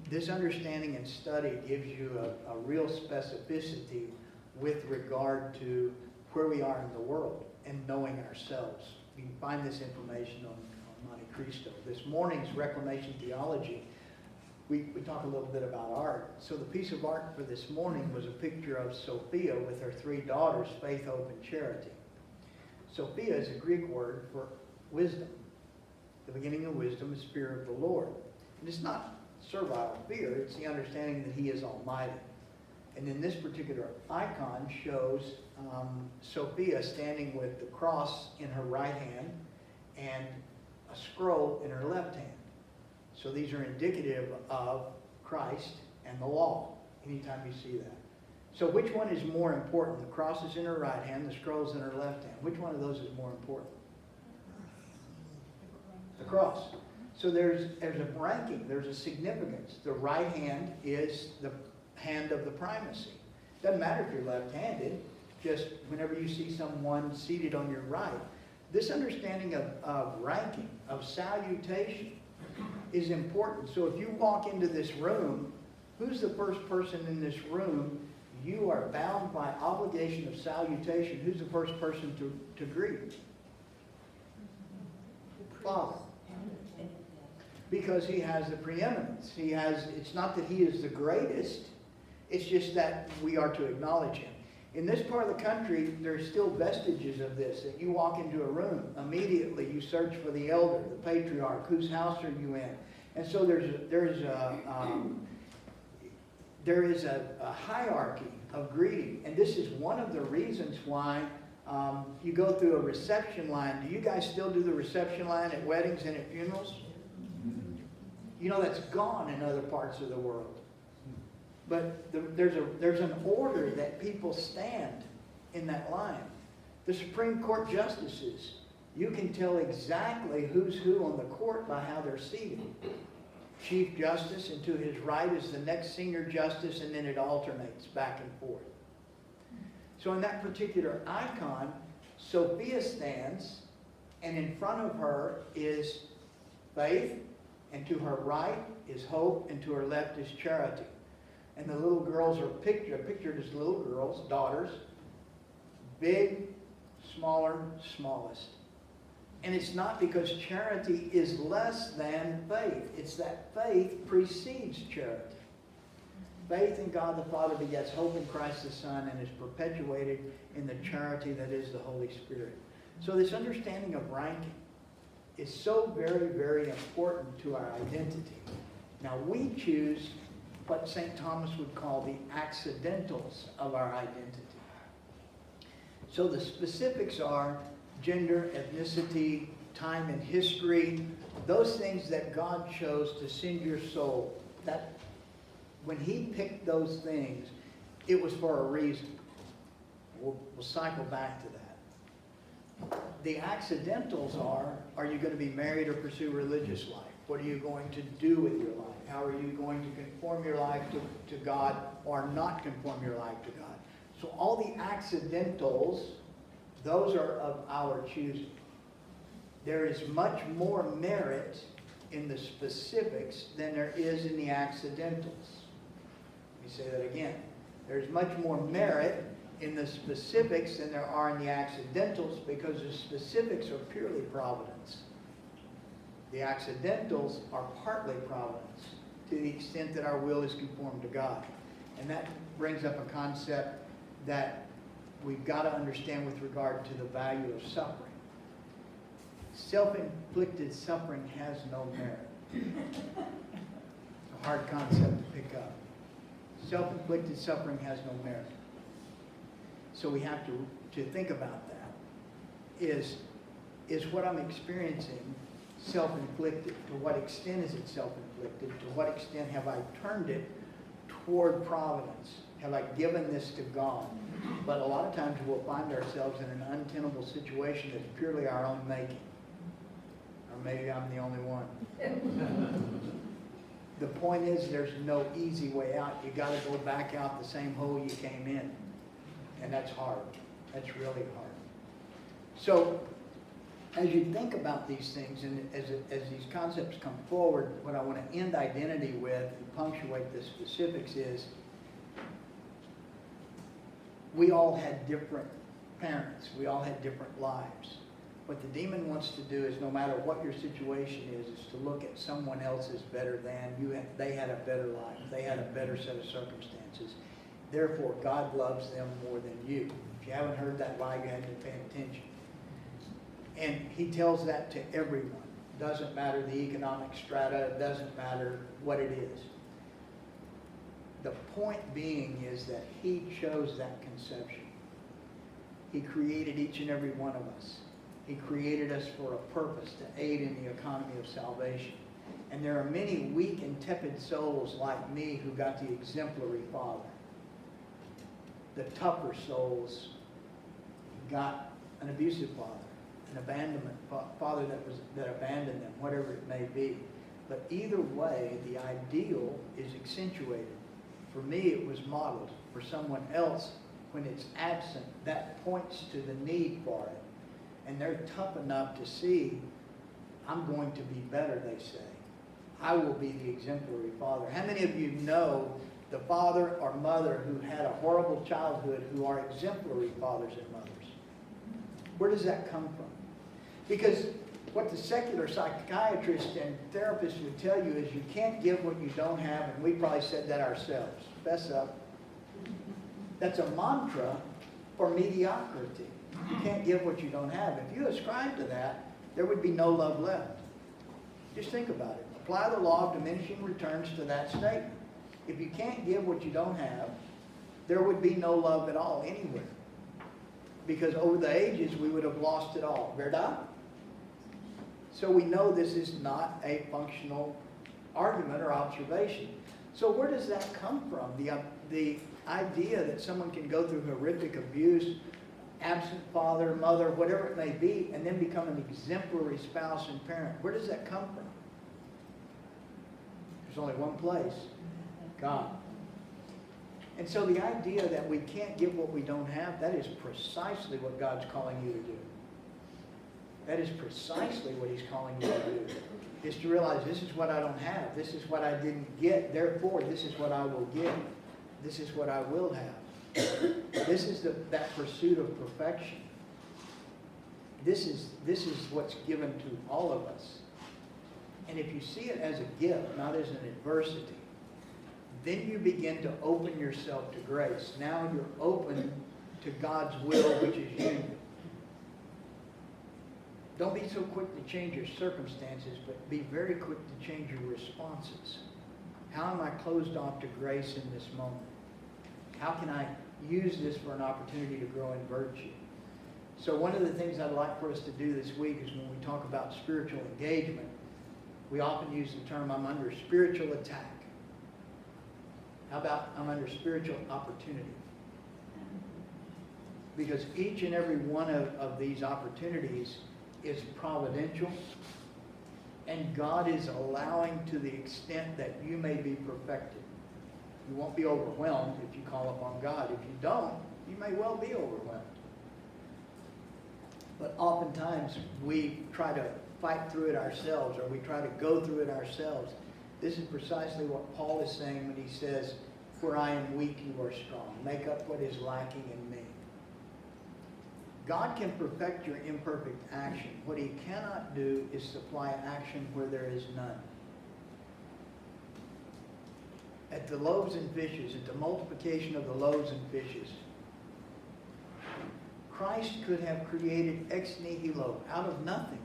This understanding and study gives you a real specificity with regard to where we are in the world and knowing ourselves. You can find this information on Monte Cristo. This morning's Reclamation Theology, we talk a little bit about art. So the piece of art for this morning was a picture of Sophia with her 3 daughters, Faith, Hope, and Charity. Sophia is a Greek word for wisdom. The beginning of wisdom is fear of the Lord. And it's not servile fear, it's the understanding that He is Almighty. And then this particular icon shows Sophia standing with the cross in her right hand and a scroll in her left hand. So these are indicative of Christ and the law, anytime you see that. So which one is more important? The cross is in her right hand, the scroll is in her left hand. Which one of those is more important? The cross. So there's a ranking, there's a significance. The right hand is the hand of the primacy. Doesn't matter if you're left-handed, just whenever you see someone seated on your right. This understanding of ranking, of salutation, is important. So if you walk into this room, who's the first person in this room? You are bound by obligation of salutation. Who's the first person to greet? Father. Because He has the preeminence. It's not that He is the greatest, it's just that we are to acknowledge Him. In this part of the country, there's still vestiges of this, that you walk into a room, immediately you search for the elder, the patriarch, whose house are you in? And so there is a hierarchy of greeting, and this is one of the reasons why you go through a reception line. Do you guys still do the reception line at weddings and at funerals? You know, that's gone in other parts of the world. But there's an order that people stand in that line. The Supreme Court justices, you can tell exactly who's who on the court by how they're seated. Chief Justice, and to his right is the next senior justice, and then it alternates back and forth. So in that particular icon, Sophia stands, and in front of her is Faith, and to her right is Hope, and to her left is Charity. And the little girls are pictured as little girls, daughters, big, smaller, smallest. And it's not because charity is less than faith. It's that faith precedes charity. Faith in God the Father begets hope in Christ the Son and is perpetuated in the charity that is the Holy Spirit. So this understanding of ranking is so very, very important to our identity. Now we choose what St. Thomas would call the accidentals of our identity. So the specifics are gender, ethnicity, time and history, those things that God chose to send your soul. That when He picked those things, it was for a reason. We'll cycle back to that. The accidentals are you going to be married or pursue religious life? What are you going to do with your life? How are you going to conform your life to God or not conform your life to God? So all the accidentals, those are of our choosing. There is much more merit in the specifics than there is in the accidentals. Let me say that again. There's much more merit in the specifics than there are in the accidentals, because the specifics are purely providence. The accidentals are partly providence to the extent that our will is conformed to God. And that brings up a concept that we've got to understand with regard to the value of suffering. Self-inflicted suffering has no merit. It's a hard concept to pick up. Self-inflicted suffering has no merit. So we have to think about that. Is what I'm experiencing self-inflicted? To what extent is it self-inflicted? To what extent have I turned it toward providence? Have I given this to God? But a lot of times we'll find ourselves in an untenable situation that's purely our own making. Or maybe I'm the only one. The point is, there's no easy way out. You got to go back out the same hole you came in. And that's hard. That's really hard. So, as you think about these things, and as these concepts come forward, what I want to end identity with and punctuate the specifics is, we all had different parents. We all had different lives. What the demon wants to do is, no matter what your situation is to look at someone else as better than you. They had a better life. They had a better set of circumstances. Therefore, God loves them more than you. If you haven't heard that lie, you haven't been paying attention. And he tells that to everyone. Doesn't matter the economic strata. It doesn't matter what it is. The point being is that he chose that conception. He created each and every one of us. He created us for a purpose, to aid in the economy of salvation. And there are many weak and tepid souls like me who got the exemplary father. The tougher souls got an abusive father, an abandonment father that abandoned them, whatever it may be. But either way, the ideal is accentuated. For me, it was modeled. For someone else, when it's absent, that points to the need for it. And they're tough enough to see, I'm going to be better, they say. I will be the exemplary father. How many of you know the father or mother who had a horrible childhood who are exemplary fathers and mothers? Where does that come from? Because what the secular psychiatrists and therapists would tell you is you can't give what you don't have, and we probably said that ourselves. Fess up. That's a mantra for mediocrity. You can't give what you don't have. If you ascribe to that, there would be no love left. Just think about it. Apply the law of diminishing returns to that statement. If you can't give what you don't have, there would be no love at all anywhere. Because over the ages, we would have lost it all. Verdad? So we know this is not a functional argument or observation. So where does that come from? The idea that someone can go through horrific abuse, absent father, mother, whatever it may be, and then become an exemplary spouse and parent. Where does that come from? There's only one place. God. And so the idea that we can't give what we don't have, that is precisely what God's calling you to do. That is precisely what he's calling you to do. Is to realize this is what I don't have. This is what I didn't get. Therefore, this is what I will give. This is what I will have. This is that pursuit of perfection. This is what's given to all of us. And if you see it as a gift, not as an adversity, then you begin to open yourself to grace. Now you're open to God's will, which is union. Don't be so quick to change your circumstances, but be very quick to change your responses. How am I closed off to grace in this moment? How can I use this for an opportunity to grow in virtue? So one of the things I'd like for us to do this week is when we talk about spiritual engagement, we often use the term, I'm under spiritual attack. How about I'm under spiritual opportunity? Because each and every one of these opportunities is providential, and God is allowing to the extent that you may be perfected. You won't be overwhelmed if you call upon God. If you don't, you may well be overwhelmed. But oftentimes we try to fight through it ourselves, or we try to go through it ourselves. This is precisely what Paul is saying when he says, "Where I am weak, you are strong. Make up what is lacking in me." God can perfect your imperfect action. What he cannot do is supply action where there is none. At the loaves and fishes, at the multiplication of the loaves and fishes, Christ could have created ex nihilo, out of nothing,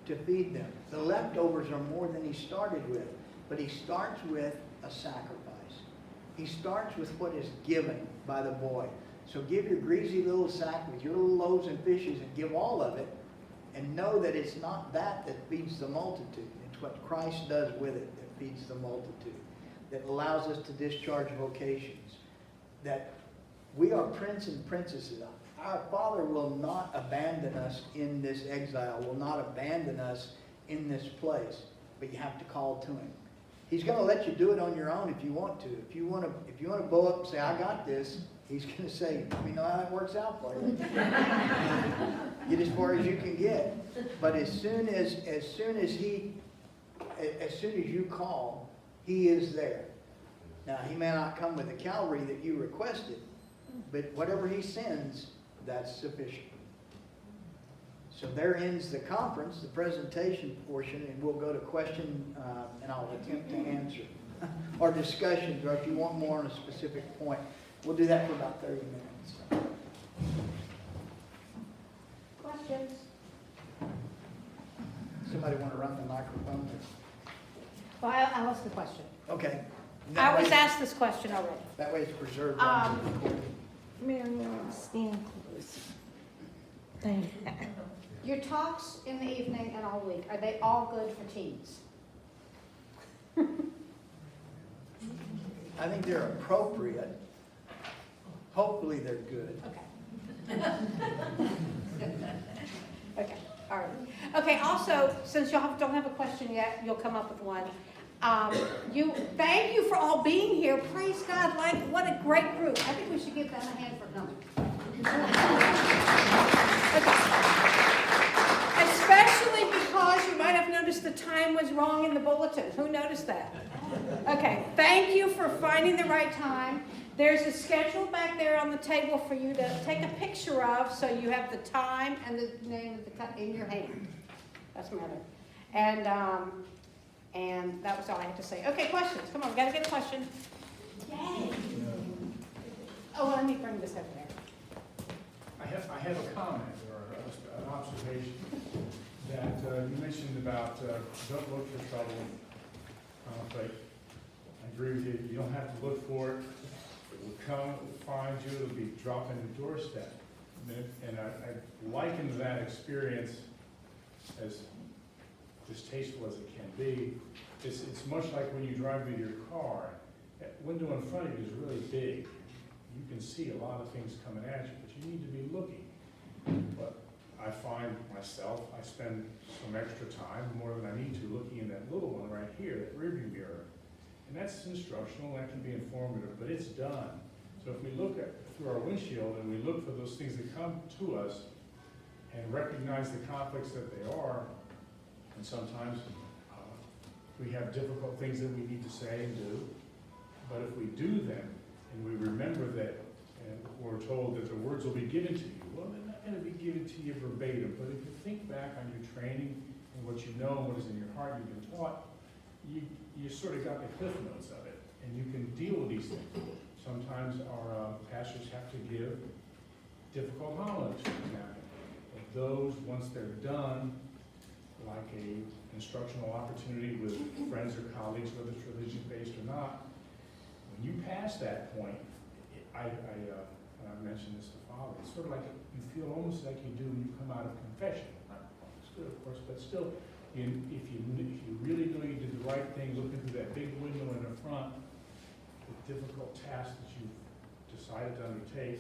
to feed them. The leftovers are more than he started with, but he starts with a sacrifice. He starts with what is given by the boy. So give your greasy little sack with your little loaves and fishes and give all of it, and know that it's not that feeds the multitude. It's what Christ does with it that feeds the multitude, that allows us to discharge vocations, that we are prince and princesses. Our Father will not abandon us in this exile, will not abandon us in this place, but you have to call to him. He's going to let you do it on your own if you want to. If you want to bow up and say, "I got this," he's going to say, "Let me know how that works out for you." Get as far as you can get. But as soon as you call, he is there. Now, he may not come with the cavalry that you requested, but whatever he sends, that's sufficient. So there ends the conference, the presentation portion, and we'll go to question, and I'll attempt to answer. Or discussions, or if you want more on a specific point. We'll do that for about 30 minutes. Questions? Somebody want to run the microphone? Well, I'll ask the question. Okay. I was asked this question already. That way it's preserved. Mary, stand close. Thank you. Your talks in the evening and all week, are they all good for teens? I think they're appropriate. Hopefully they're good. Okay. Okay, all right. Okay, also, since you don't have a question yet, you'll come up with one. Thank you for all being here. Praise God, what a great group. I think we should give them a hand for coming. Okay. Especially because you might have noticed the time was wrong in the bulletin. Who noticed that? Okay, thank you for finding the right time. There's a schedule back there on the table for you to take a picture of, so you have the time and the name of the cut in your hand. That's matter. And that was all I had to say. Okay, questions. Come on, we gotta get a question. Yay! Oh, let me bring this over there. I have a comment or an observation that you mentioned about don't look for trouble. But I agree with you. You don't have to look for it. It will come, it will find you. It will be dropped on your doorstep. And I liken that experience as distasteful as it can be. It's much like when you drive with your car. That window in front of you is really big. You can see a lot of things coming at you, but you need to be looking. But I find myself, I spend some extra time, more than I need to, looking in that little one right here, that rearview mirror. And that's instructional, that can be informative, but it's done. So if we look through our windshield and we look for those things that come to us and recognize the conflicts that they are, and sometimes we have difficult things that we need to say and do, but if we do them and we remember that, and we're told that the words will be given to you, well, they're not going to be given to you verbatim, but if you think back on your training and what you know and what is in your heart, you've been taught, you sort of got the cliff notes of it, and you can deal with these things. Sometimes our pastors have to give difficult homilies, for example. But those, once they're done, like a instructional opportunity with friends or colleagues, whether it's religion-based or not, when you pass that point, I mentioned this to Father, it's sort of like you feel almost like you do when you come out of confession. Not always good, of course, but still, if you really know you did the right thing, looking through that big window in the front, the difficult task that you've decided to undertake,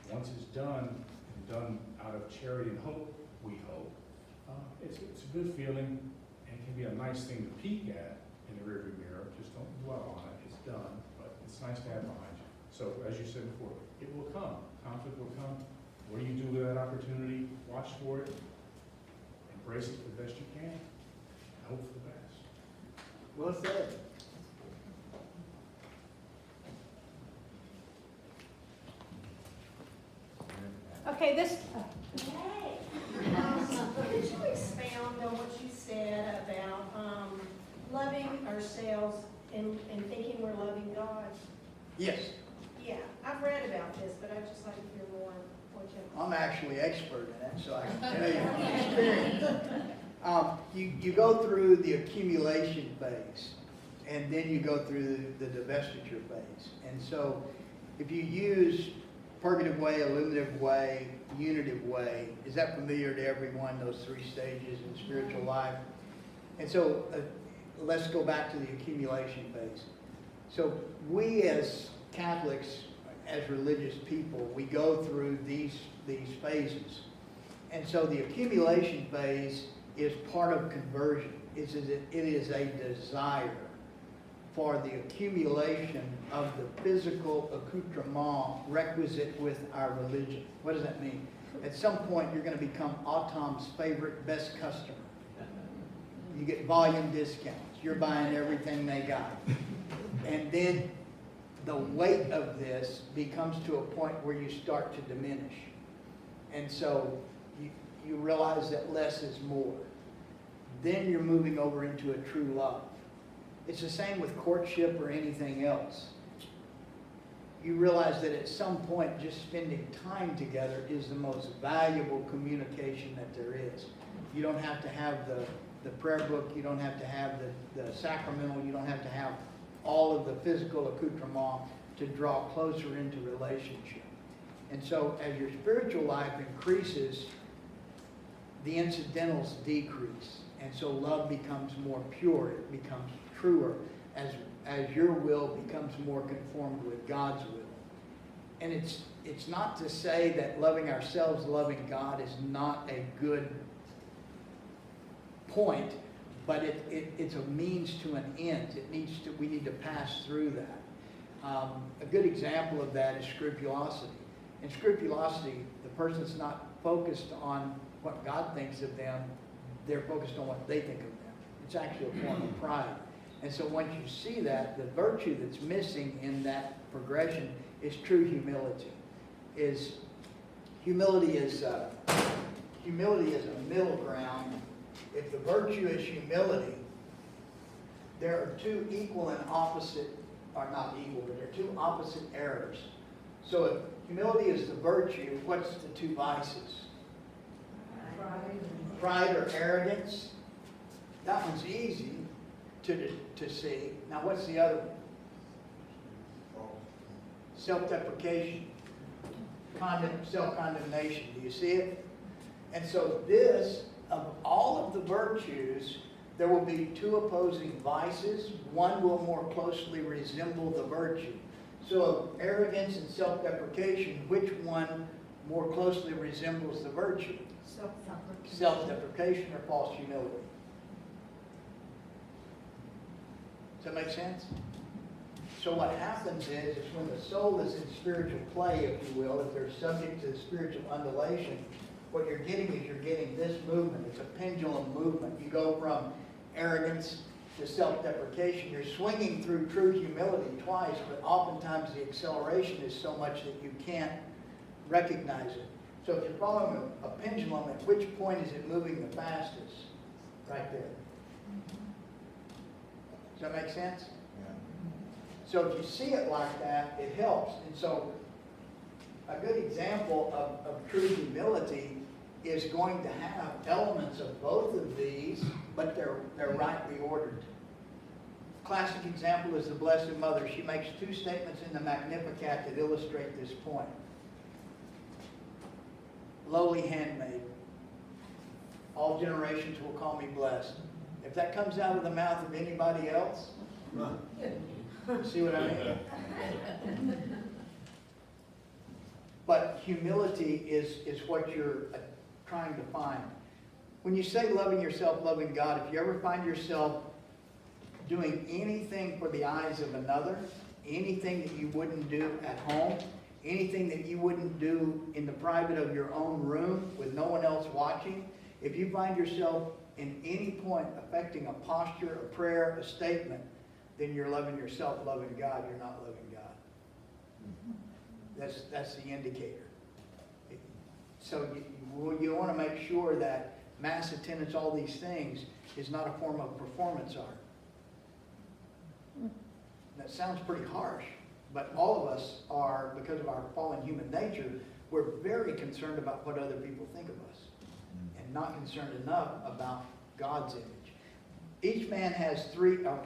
once it's done, and done out of charity and hope, we hope, it's a good feeling, and it can be a nice thing to peek at in the rearview mirror. Just don't dwell on it. It's done, but it's nice to have behind you. So, as you said before, it will come. Conflict will come. What do you do with that opportunity? Watch for it. Embrace it the best you can. Hope for the best. Well said. Okay, this. Could you expound on what you said about loving ourselves and thinking we're loving God? Yes, Yeah, I've read about this, but I'd just like to hear more what you... I'm actually expert in it, so I can tell you from experience. You go through the accumulation phase, and then you go through the divestiture phase. And so if you use purgative way, illuminative way, unitive way, is that familiar to everyone, those three stages in spiritual life? And so let's go back to the accumulation phase. So we as Catholics, as religious people, we go through these phases. And so the accumulation phase is part of conversion. It is a desire for the accumulation of the physical accoutrement requisite with our religion. What does that mean? At some point, you're going to become Autumn's favorite, best customer. You get volume discounts. You're buying everything they got. And then the weight of this becomes to a point where you start to diminish. And so you realize that less is more. Then you're moving over into a true love. It's the same with courtship or anything else. You realize that at some point just spending time together is the most valuable communication that there is. You don't have to have the prayer book, you don't have to have the sacramental, you don't have to have all of the physical accoutrement to draw closer into relationship. And so as your spiritual life increases, the incidentals decrease. And so love becomes more pure, it becomes truer as your will becomes more conformed with God's will. And it's not to say that loving ourselves, loving God is not a good point, but it's a means to an end. We need to pass through that. A good example of that is scrupulosity. In scrupulosity, the person's not focused on what God thinks of them, they're focused on what they think of them. It's actually a form of pride. And so once you see that, the virtue that's missing in that progression is true humility. Humility is a middle ground. If the virtue is humility, there are two equal and opposite, or not equal, but there are two opposite errors. So if humility is the virtue, what's the two vices? Pride or arrogance. That one's easy to see. Now what's the other one? Self-deprecation. Self-condemnation. Do you see it? And so this, of all of the virtues, there will be two opposing vices. One will more closely resemble the virtue. So of arrogance and self-deprecation, which one more closely resembles the virtue? Self-deprecation. Self-deprecation or false humility. Does that make sense? So what happens is when the soul is in spiritual play, if you will, if they're subject to spiritual undulation, what you're getting is you're getting this movement. It's a pendulum movement. You go from arrogance to self-deprecation. You're swinging through true humility twice, but oftentimes the acceleration is so much that you can't recognize it. So if you're following a pendulum, at which point is it moving the fastest? Right there. Does that make sense? So if you see it like that, it helps. And so a good example of true humility is going to have elements of both of these, but they're rightly ordered. Classic example is the Blessed Mother. She makes two statements in the Magnificat that illustrate this point. Lowly handmaid, all generations will call me blessed. If that comes out of the mouth of anybody else, see what I mean? But humility is what you're trying to find. When you say loving yourself, loving God, if you ever find yourself doing anything for the eyes of another, anything that you wouldn't do at home, anything that you wouldn't do in the private of your own room with no one else watching, if you find yourself in any point affecting a posture, a prayer, a statement, then you're loving yourself, loving God. You're not loving God. That's the indicator. So you want to make sure that mass attendance, all these things, is not a form of performance art. That sounds pretty harsh, but all of us are, because of our fallen human nature, we're very concerned about what other people think of us and not concerned enough about God's image. Each man has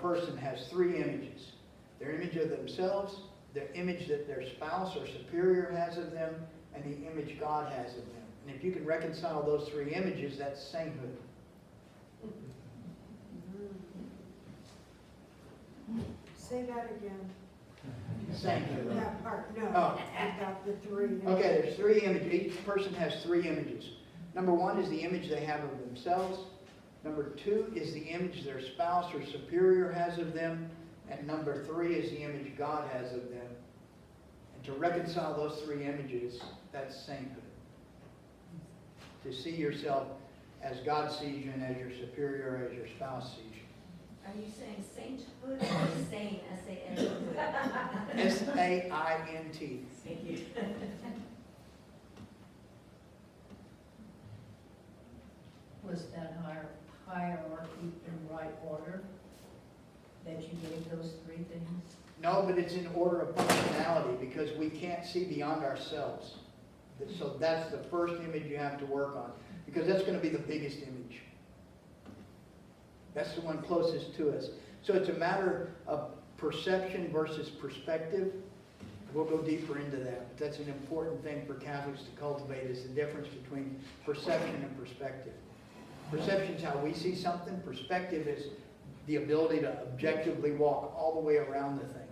person has three images. Their image of themselves, the image that their spouse or superior has of them, and the image God has of them. And if you can reconcile those three images, that's sainthood. Say that again. Sainthood. That part, no. Oh. About the three. Okay, there's three images. Each person has three images. Number one is the image they have of themselves. Number two is the image their spouse or superior has of them. And number three is the image God has of them. And to reconcile those three images, that's sainthood. To see yourself as God sees you and as your superior, as your spouse sees you. Are you saying sainthood or sane, S-A-N-T? S-A-I-N-T. Thank you. was that hierarchy in right order? That you gave those three things? No, but it's in order of functionality because we can't see beyond ourselves. So that's the first image you have to work on because that's going to be the biggest image. That's the one closest to us. So it's a matter of perception versus perspective. We'll go deeper into that. But that's an important thing for Catholics to cultivate is the difference between perception and perspective. Perception is how we see something. Perspective is the ability to objectively walk all the way around the thing.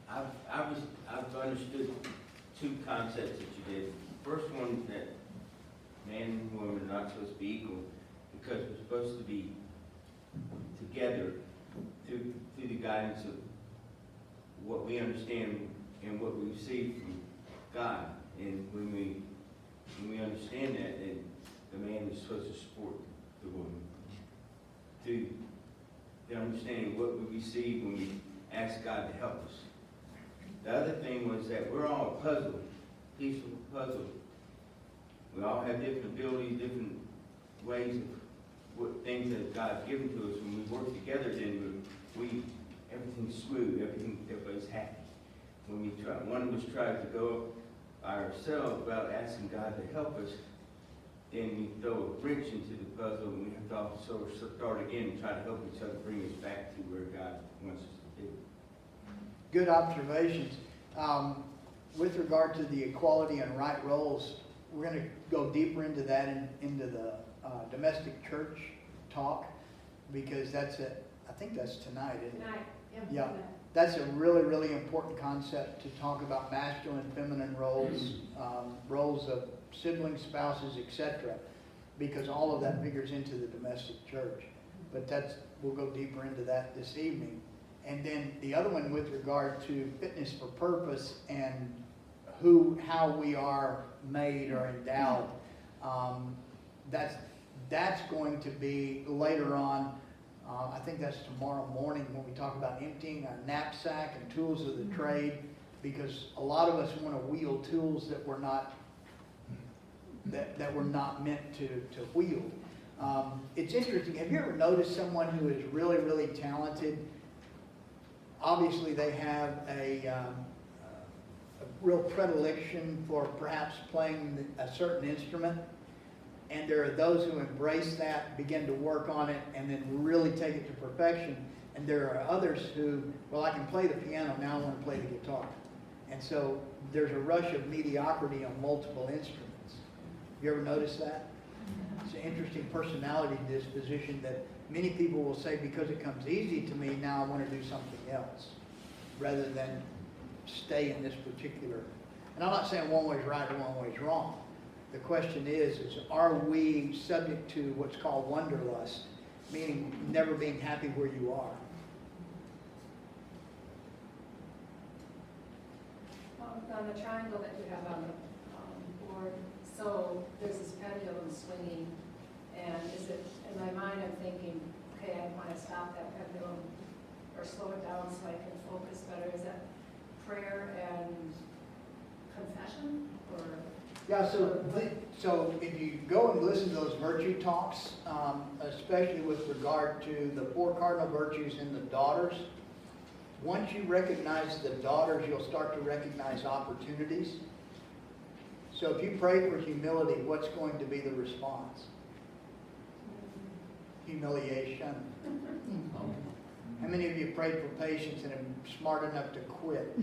I've understood two concepts that you did. First one, that man and woman are not supposed to be equal because we're supposed to be together through the guidance of what we understand and what we receive from God. And when we understand that, then the man is supposed to support the woman through the understanding what we receive when we ask God to help us. The other thing was that we're all a puzzle, piece of a puzzle. We all have different abilities, different ways of what things that God's given to us. When we work together, then everything's smooth, everybody's happy. When one of us tries to go by ourselves without asking God to help us, then we throw a wrench into the puzzle and we have to also start again and try to help each other bring us back to where God wants us to be. Good observations. With regard to the equality and right roles, we're going to go deeper into that into the domestic church talk because I think that's tonight, isn't it? Tonight, Yeah. That's a really, really important concept to talk about masculine and feminine roles, roles of siblings, spouses, etc. Because all of that figures into the domestic church. But we'll go deeper into that this evening. And then the other one with regard to fitness for purpose and how we are made or endowed, that's going to be later on. I think that's tomorrow morning when we talk about emptying our knapsack and tools of the trade, because a lot of us want to wield tools that we're not meant to wield. It's interesting. Have you ever noticed someone who is really, really talented? Obviously, they have a real predilection for perhaps playing a certain instrument. And there are those who embrace that, begin to work on it, and then really take it to perfection. And there are others who, well, I can play the piano, now I want to play the guitar. And so there's a rush of mediocrity on multiple instruments. You ever notice that? It's an interesting personality disposition that many people will say, because it comes easy to me, now I want to do something else, rather than stay in this particular. And I'm not saying one way is right or one way is wrong. The question is are we subject to what's called wanderlust, meaning never being happy where you are? On the triangle that you have on the board, so there's this pendulum swinging, and in my mind I'm thinking, okay, I want to stop that pendulum or slow it down so I can focus better. Is that prayer and confession, or? Yeah, so if you go and listen to those virtue talks, especially with regard to the 4 cardinal virtues in the daughters, once you recognize the daughters, you'll start to recognize opportunities. So if you pray for humility, what's going to be the response? Humiliation. How many of you prayed for patience and are smart enough to quit?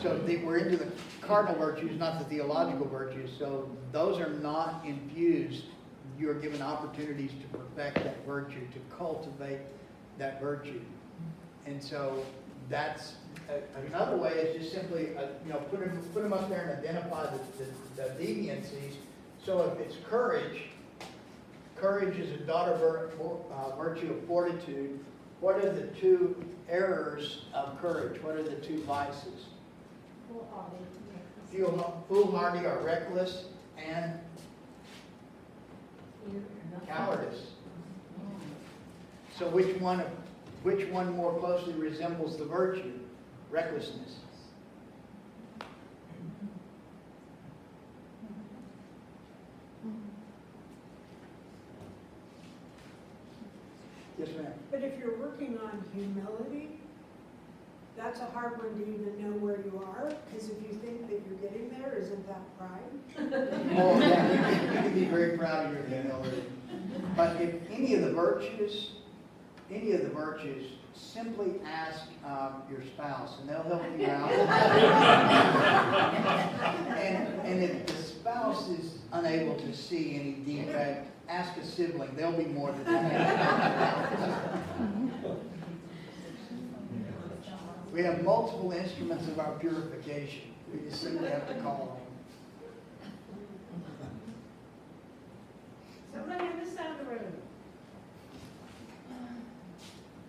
So we're into the cardinal virtues, not the theological virtues. So those are not infused. You are given opportunities to perfect that virtue, to cultivate that virtue. And so that's another way is just simply put them up there and identify the deviancies. So if it's courage, courage is a daughter virtue of fortitude. What are the 2 errors of courage? What are the 2 vices? Foolhardy or reckless, and cowardice. So which one more closely resembles the virtue? Recklessness. you're working on humility, that's a hard one to even know where you are, because if you think that you're getting there, isn't that pride? Oh, yeah, you can be very proud of your humility. But if any of the virtues, simply ask your spouse, and they'll help you out. and if the spouse is unable to see any defect, ask a sibling. They'll be more than happy. We have multiple instruments of our purification. We just simply have to call them. Somebody on this side of the room.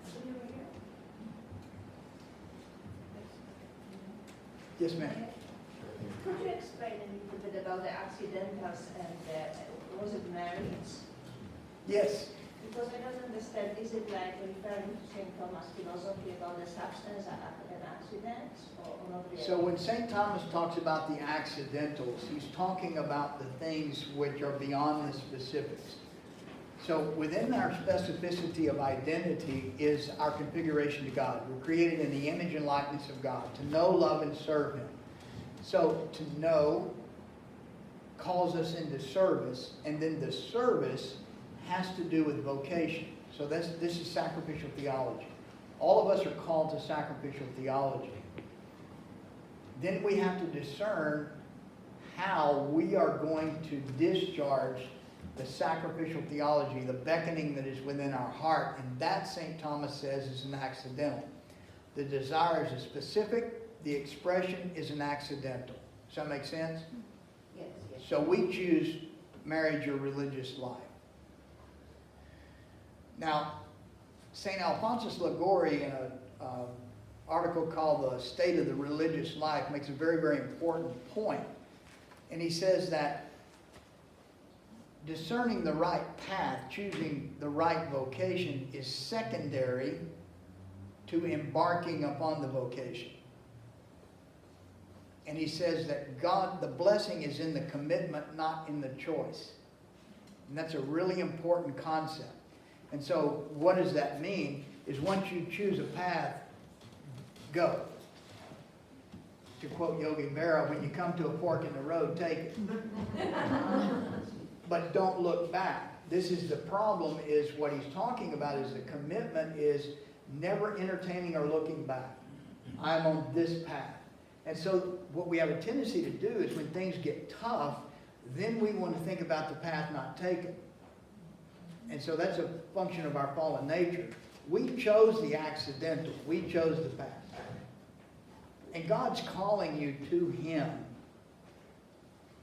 Somebody over here. Yes, ma'am. Could you explain a little bit about the accidentals and was it marriage? Yes. Because I don't understand, is it like referring to St. Thomas' philosophy about the substance and accidents or not really? So when St. Thomas talks about the accidentals, he's talking about the things which are beyond the specifics. So within our specificity of identity is our configuration to God. We're created in the image and likeness of God, to know, love, and serve Him. So to know calls us into service, and then the service has to do with vocation. So this is sacrificial theology. All of us are called to sacrificial theology. Then we have to discern how we are going to discharge the sacrificial theology, the beckoning that is within our heart, and that, St. Thomas says, is an accidental. The desire is a specific, the expression is an accidental. Does that make sense? Yes, yes. So we choose marriage or religious life. Now, St. Alphonsus Liguori, in an article called The State of the Religious Life, makes a very, very important point. And he says that discerning the right path, choosing the right vocation, is secondary to embarking upon the vocation. And he says that God, the blessing is in the commitment, not in the choice. And that's a really important concept. And so what does that mean? Is once you choose a path, go. To quote Yogi Berra, when you come to a fork in the road, take it. But don't look back. This is the problem, is what he's talking about is the commitment is never entertaining or looking back. I'm on this path. And so what we have a tendency to do is when things get tough, then we want to think about the path not taken. And so that's a function of our fallen nature. We chose the accidental. We chose the path. And God's calling you to Him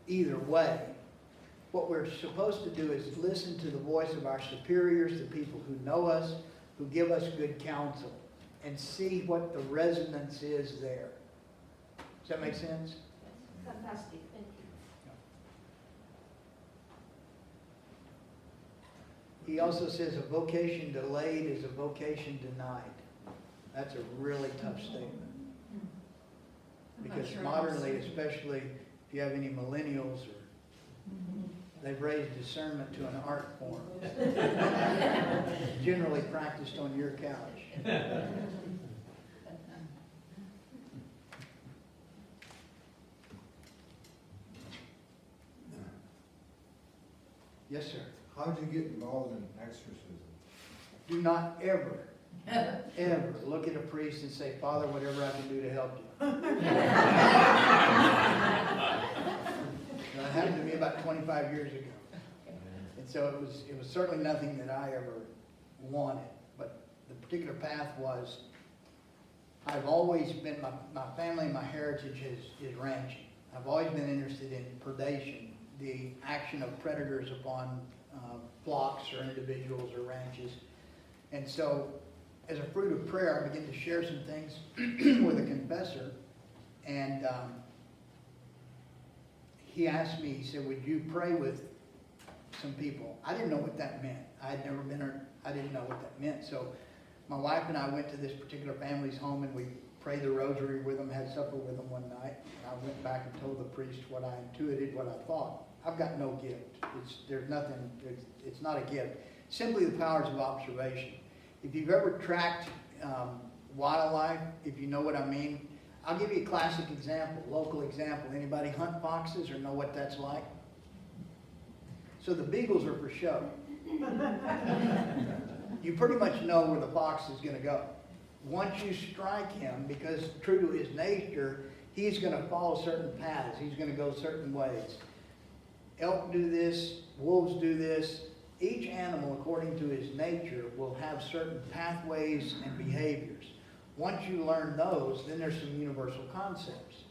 either way. What we're supposed to do is listen to the voice of our superiors, the people who know us, who give us good counsel, and see what the resonance is there. Does that make sense? Fantastic, thank you. He also says a vocation delayed is a vocation denied. That's a really tough statement. Because modernly, especially if you have any millennials, they've raised discernment to an art form. Generally practiced on your couch. Yes, sir. How did you get involved in exorcism? Do not ever, ever look at a priest and say, Father, whatever I can do to help you. That happened to me about 25 years ago. And so it was certainly nothing that I ever wanted. But the particular path was, I've always been, my family, my heritage is ranching. I've always been interested in predation, the action of predators upon flocks or individuals or ranches. And so, as a fruit of prayer, I began to share some things with a confessor. And he asked me, he said, would you pray with some people? I didn't know what that meant. I had never been, I didn't know what that meant. So my wife and I went to this particular family's home and we prayed the rosary with them, had supper with them one night. And I went back and told the priest what I intuited, what I thought. I've got no gift. It's not a gift. Simply the powers of observation. If you've ever tracked wildlife, if you know what I mean, I'll give you a classic example, local example. Anybody hunt foxes or know what that's like? So the beagles are for show. You pretty much know where the fox is going to go. Once you strike him, because true to his nature, he's going to follow certain paths. He's going to go certain ways. Elk do this, wolves do this. Each animal, according to his nature, will have certain pathways and behaviors. Once you learn those, then there's some universal concepts.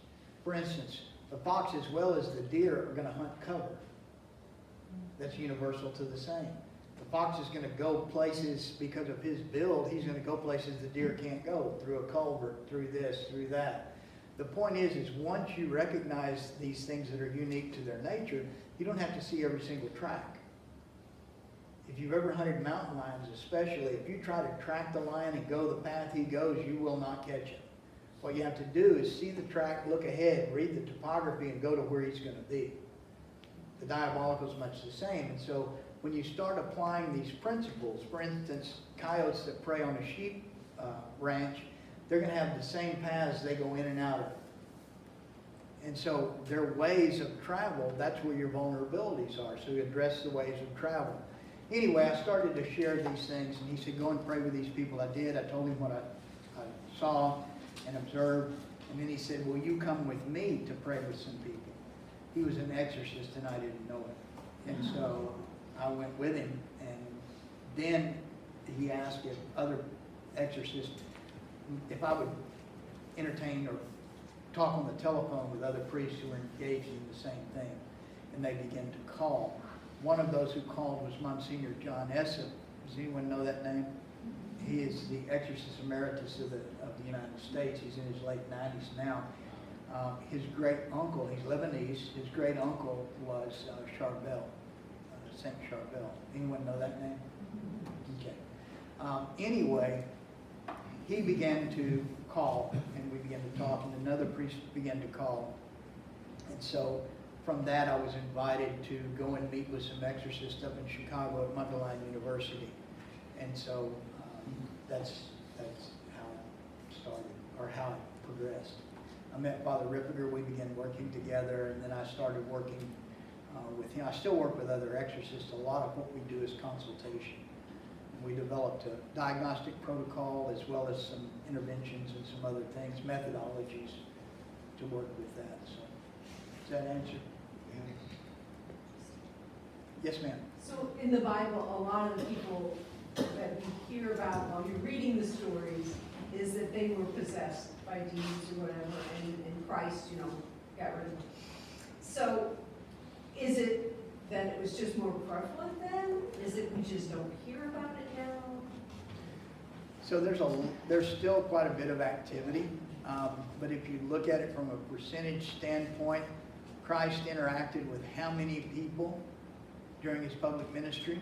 For instance, the fox as well as the deer are going to hunt cover. That's universal to the same. The fox is going to go places because of his build. He's going to go places the deer can't go, through a culvert, through this, through that. The point is once you recognize these things that are unique to their nature, you don't have to see every single track. If you've ever hunted mountain lions especially, if you try to track the lion and go the path he goes, you will not catch him. What you have to do is see the track, look ahead, read the topography, and go to where he's going to be. The diabolical is much the same. And so when you start applying these principles, for instance, coyotes that prey on a sheep ranch, they're going to have the same paths they go in and out of. And so their ways of travel, that's where your vulnerabilities are. So you address the ways of travel. Anyway, I started to share these things, and he said, go and pray with these people. I did. I told him what I saw and observed. And then he said, will you come with me to pray with some people? He was an exorcist, and I didn't know it. And so I went with him. And then he asked if other exorcists, if I would entertain or talk on the telephone with other priests who were engaged in the same thing. And they began to call. One of those who called was Monsignor John Essep. Does anyone know that name? He is the exorcist emeritus of the United States. He's in his late 90s now. His great uncle, he's Lebanese, his great uncle was Charbel, Saint Charbel. Anyone know that name? Okay. Anyway, he began to call, and we began to talk, and another priest began to call. And so from that, I was invited to go and meet with some exorcists up in Chicago at Mundelein University. And so that's how it started, or how it progressed. I met Father Ripperger. We began working together, and then I started working with him. I still work with other exorcists. A lot of what we do is consultation. And we developed a diagnostic protocol as well as some interventions and some other things, methodologies to work with that. So, does that answer? Yes, ma'am. So in the Bible, a lot of the people that we hear about while you're reading the stories is that they were possessed by demons or whatever, and Christ, got rid of them. So is it that it was just more prevalent then? Is it we just don't hear about it now? So there's still quite a bit of activity, but if you look at it from a percentage standpoint, Christ interacted with how many people during his public ministry,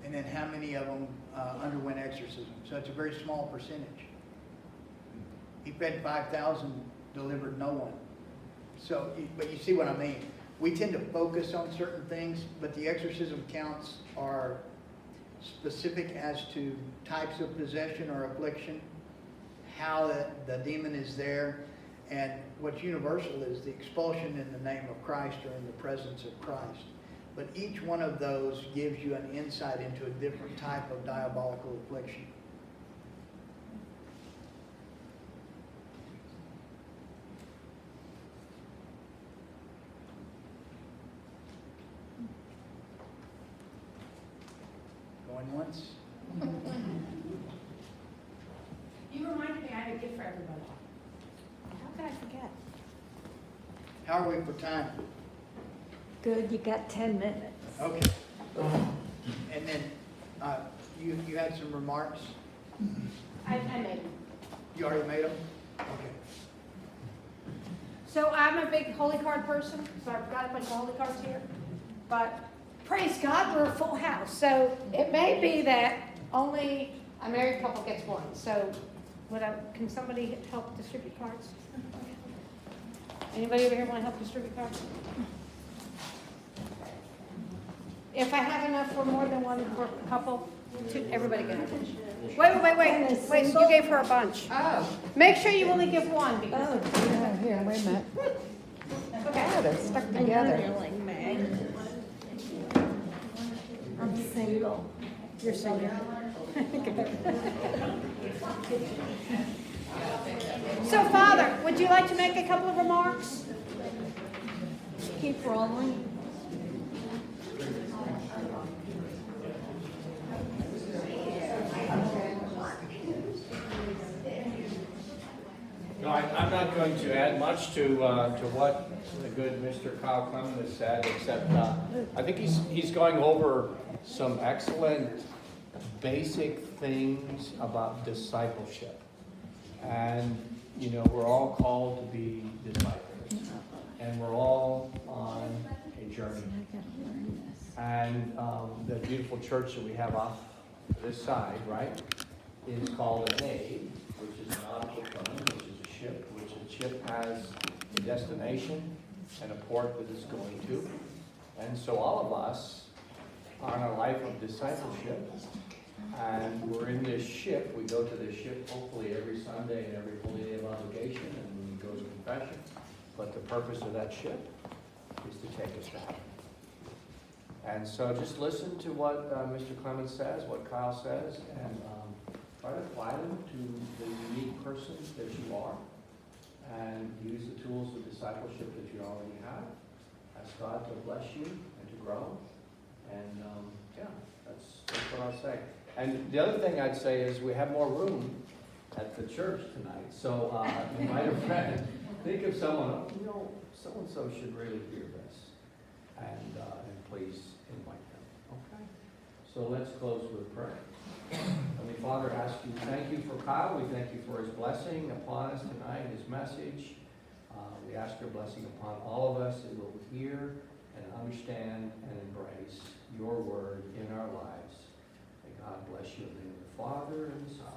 and then how many of them underwent exorcism. So it's a very small percentage. He fed 5,000, delivered no one. So, but you see what I mean. We tend to focus on certain things, but the exorcism counts are specific as to types of possession or affliction, how the demon is there, and what's universal is the expulsion in the name of Christ or in the presence of Christ. But each one of those gives you an insight into a different type of diabolical affliction. Going once? You reminded me I had a gift for everybody. How could I forget? How are we for time? Good, you got 10 minutes. Okay. And then you had some remarks? I made them. You already made them? Okay. So I'm a big holy card person, so I've got a bunch of holy cards here. But praise God, we're a full house. So it may be that only a married couple gets one. So can somebody help distribute cards? Anybody over here want to help distribute cards? If I have enough for more than one couple, Everybody get it. Wait, you gave her a bunch. Oh. Make sure you only give one because. Oh, yeah, here, wait a minute. Okay. Oh, they're stuck together. I'm single. You're single. So, Father, would you like to make a couple of remarks? Keep rolling. No, I'm not going to add much to what the good Mr. Kyle Clement has said, except I think he's going over some excellent basic things about discipleship. And, you know, we're all called to be disciples. And we're all on a journey. And the beautiful church that we have off this side, right, is called a nave, which is not a term, which is a ship, which a ship has a destination and a port that it's going to. And so all of us are in a life of discipleship, and we're in this ship. We go to this ship hopefully every Sunday and every holy day of obligation, and we go to confession. But the purpose of that ship is to take us back. And so just listen to what Mr. Clement says, what Kyle says, and try to apply them to the unique person that you are, and use the tools of discipleship that you already have. Ask God to bless you and to grow. And yeah, that's what I'll say. And the other thing I'd say is we have more room at the church tonight. So invite a friend. Think of someone, oh, you know, so-and-so should really hear this. And please invite them. Okay? So let's close with prayer. Heavenly Father, thank you for Kyle. We thank you for his blessing upon us tonight, his message. We ask your blessing upon all of us that will hear and understand and embrace your word in our lives. May God bless you in the name of the Father and the Son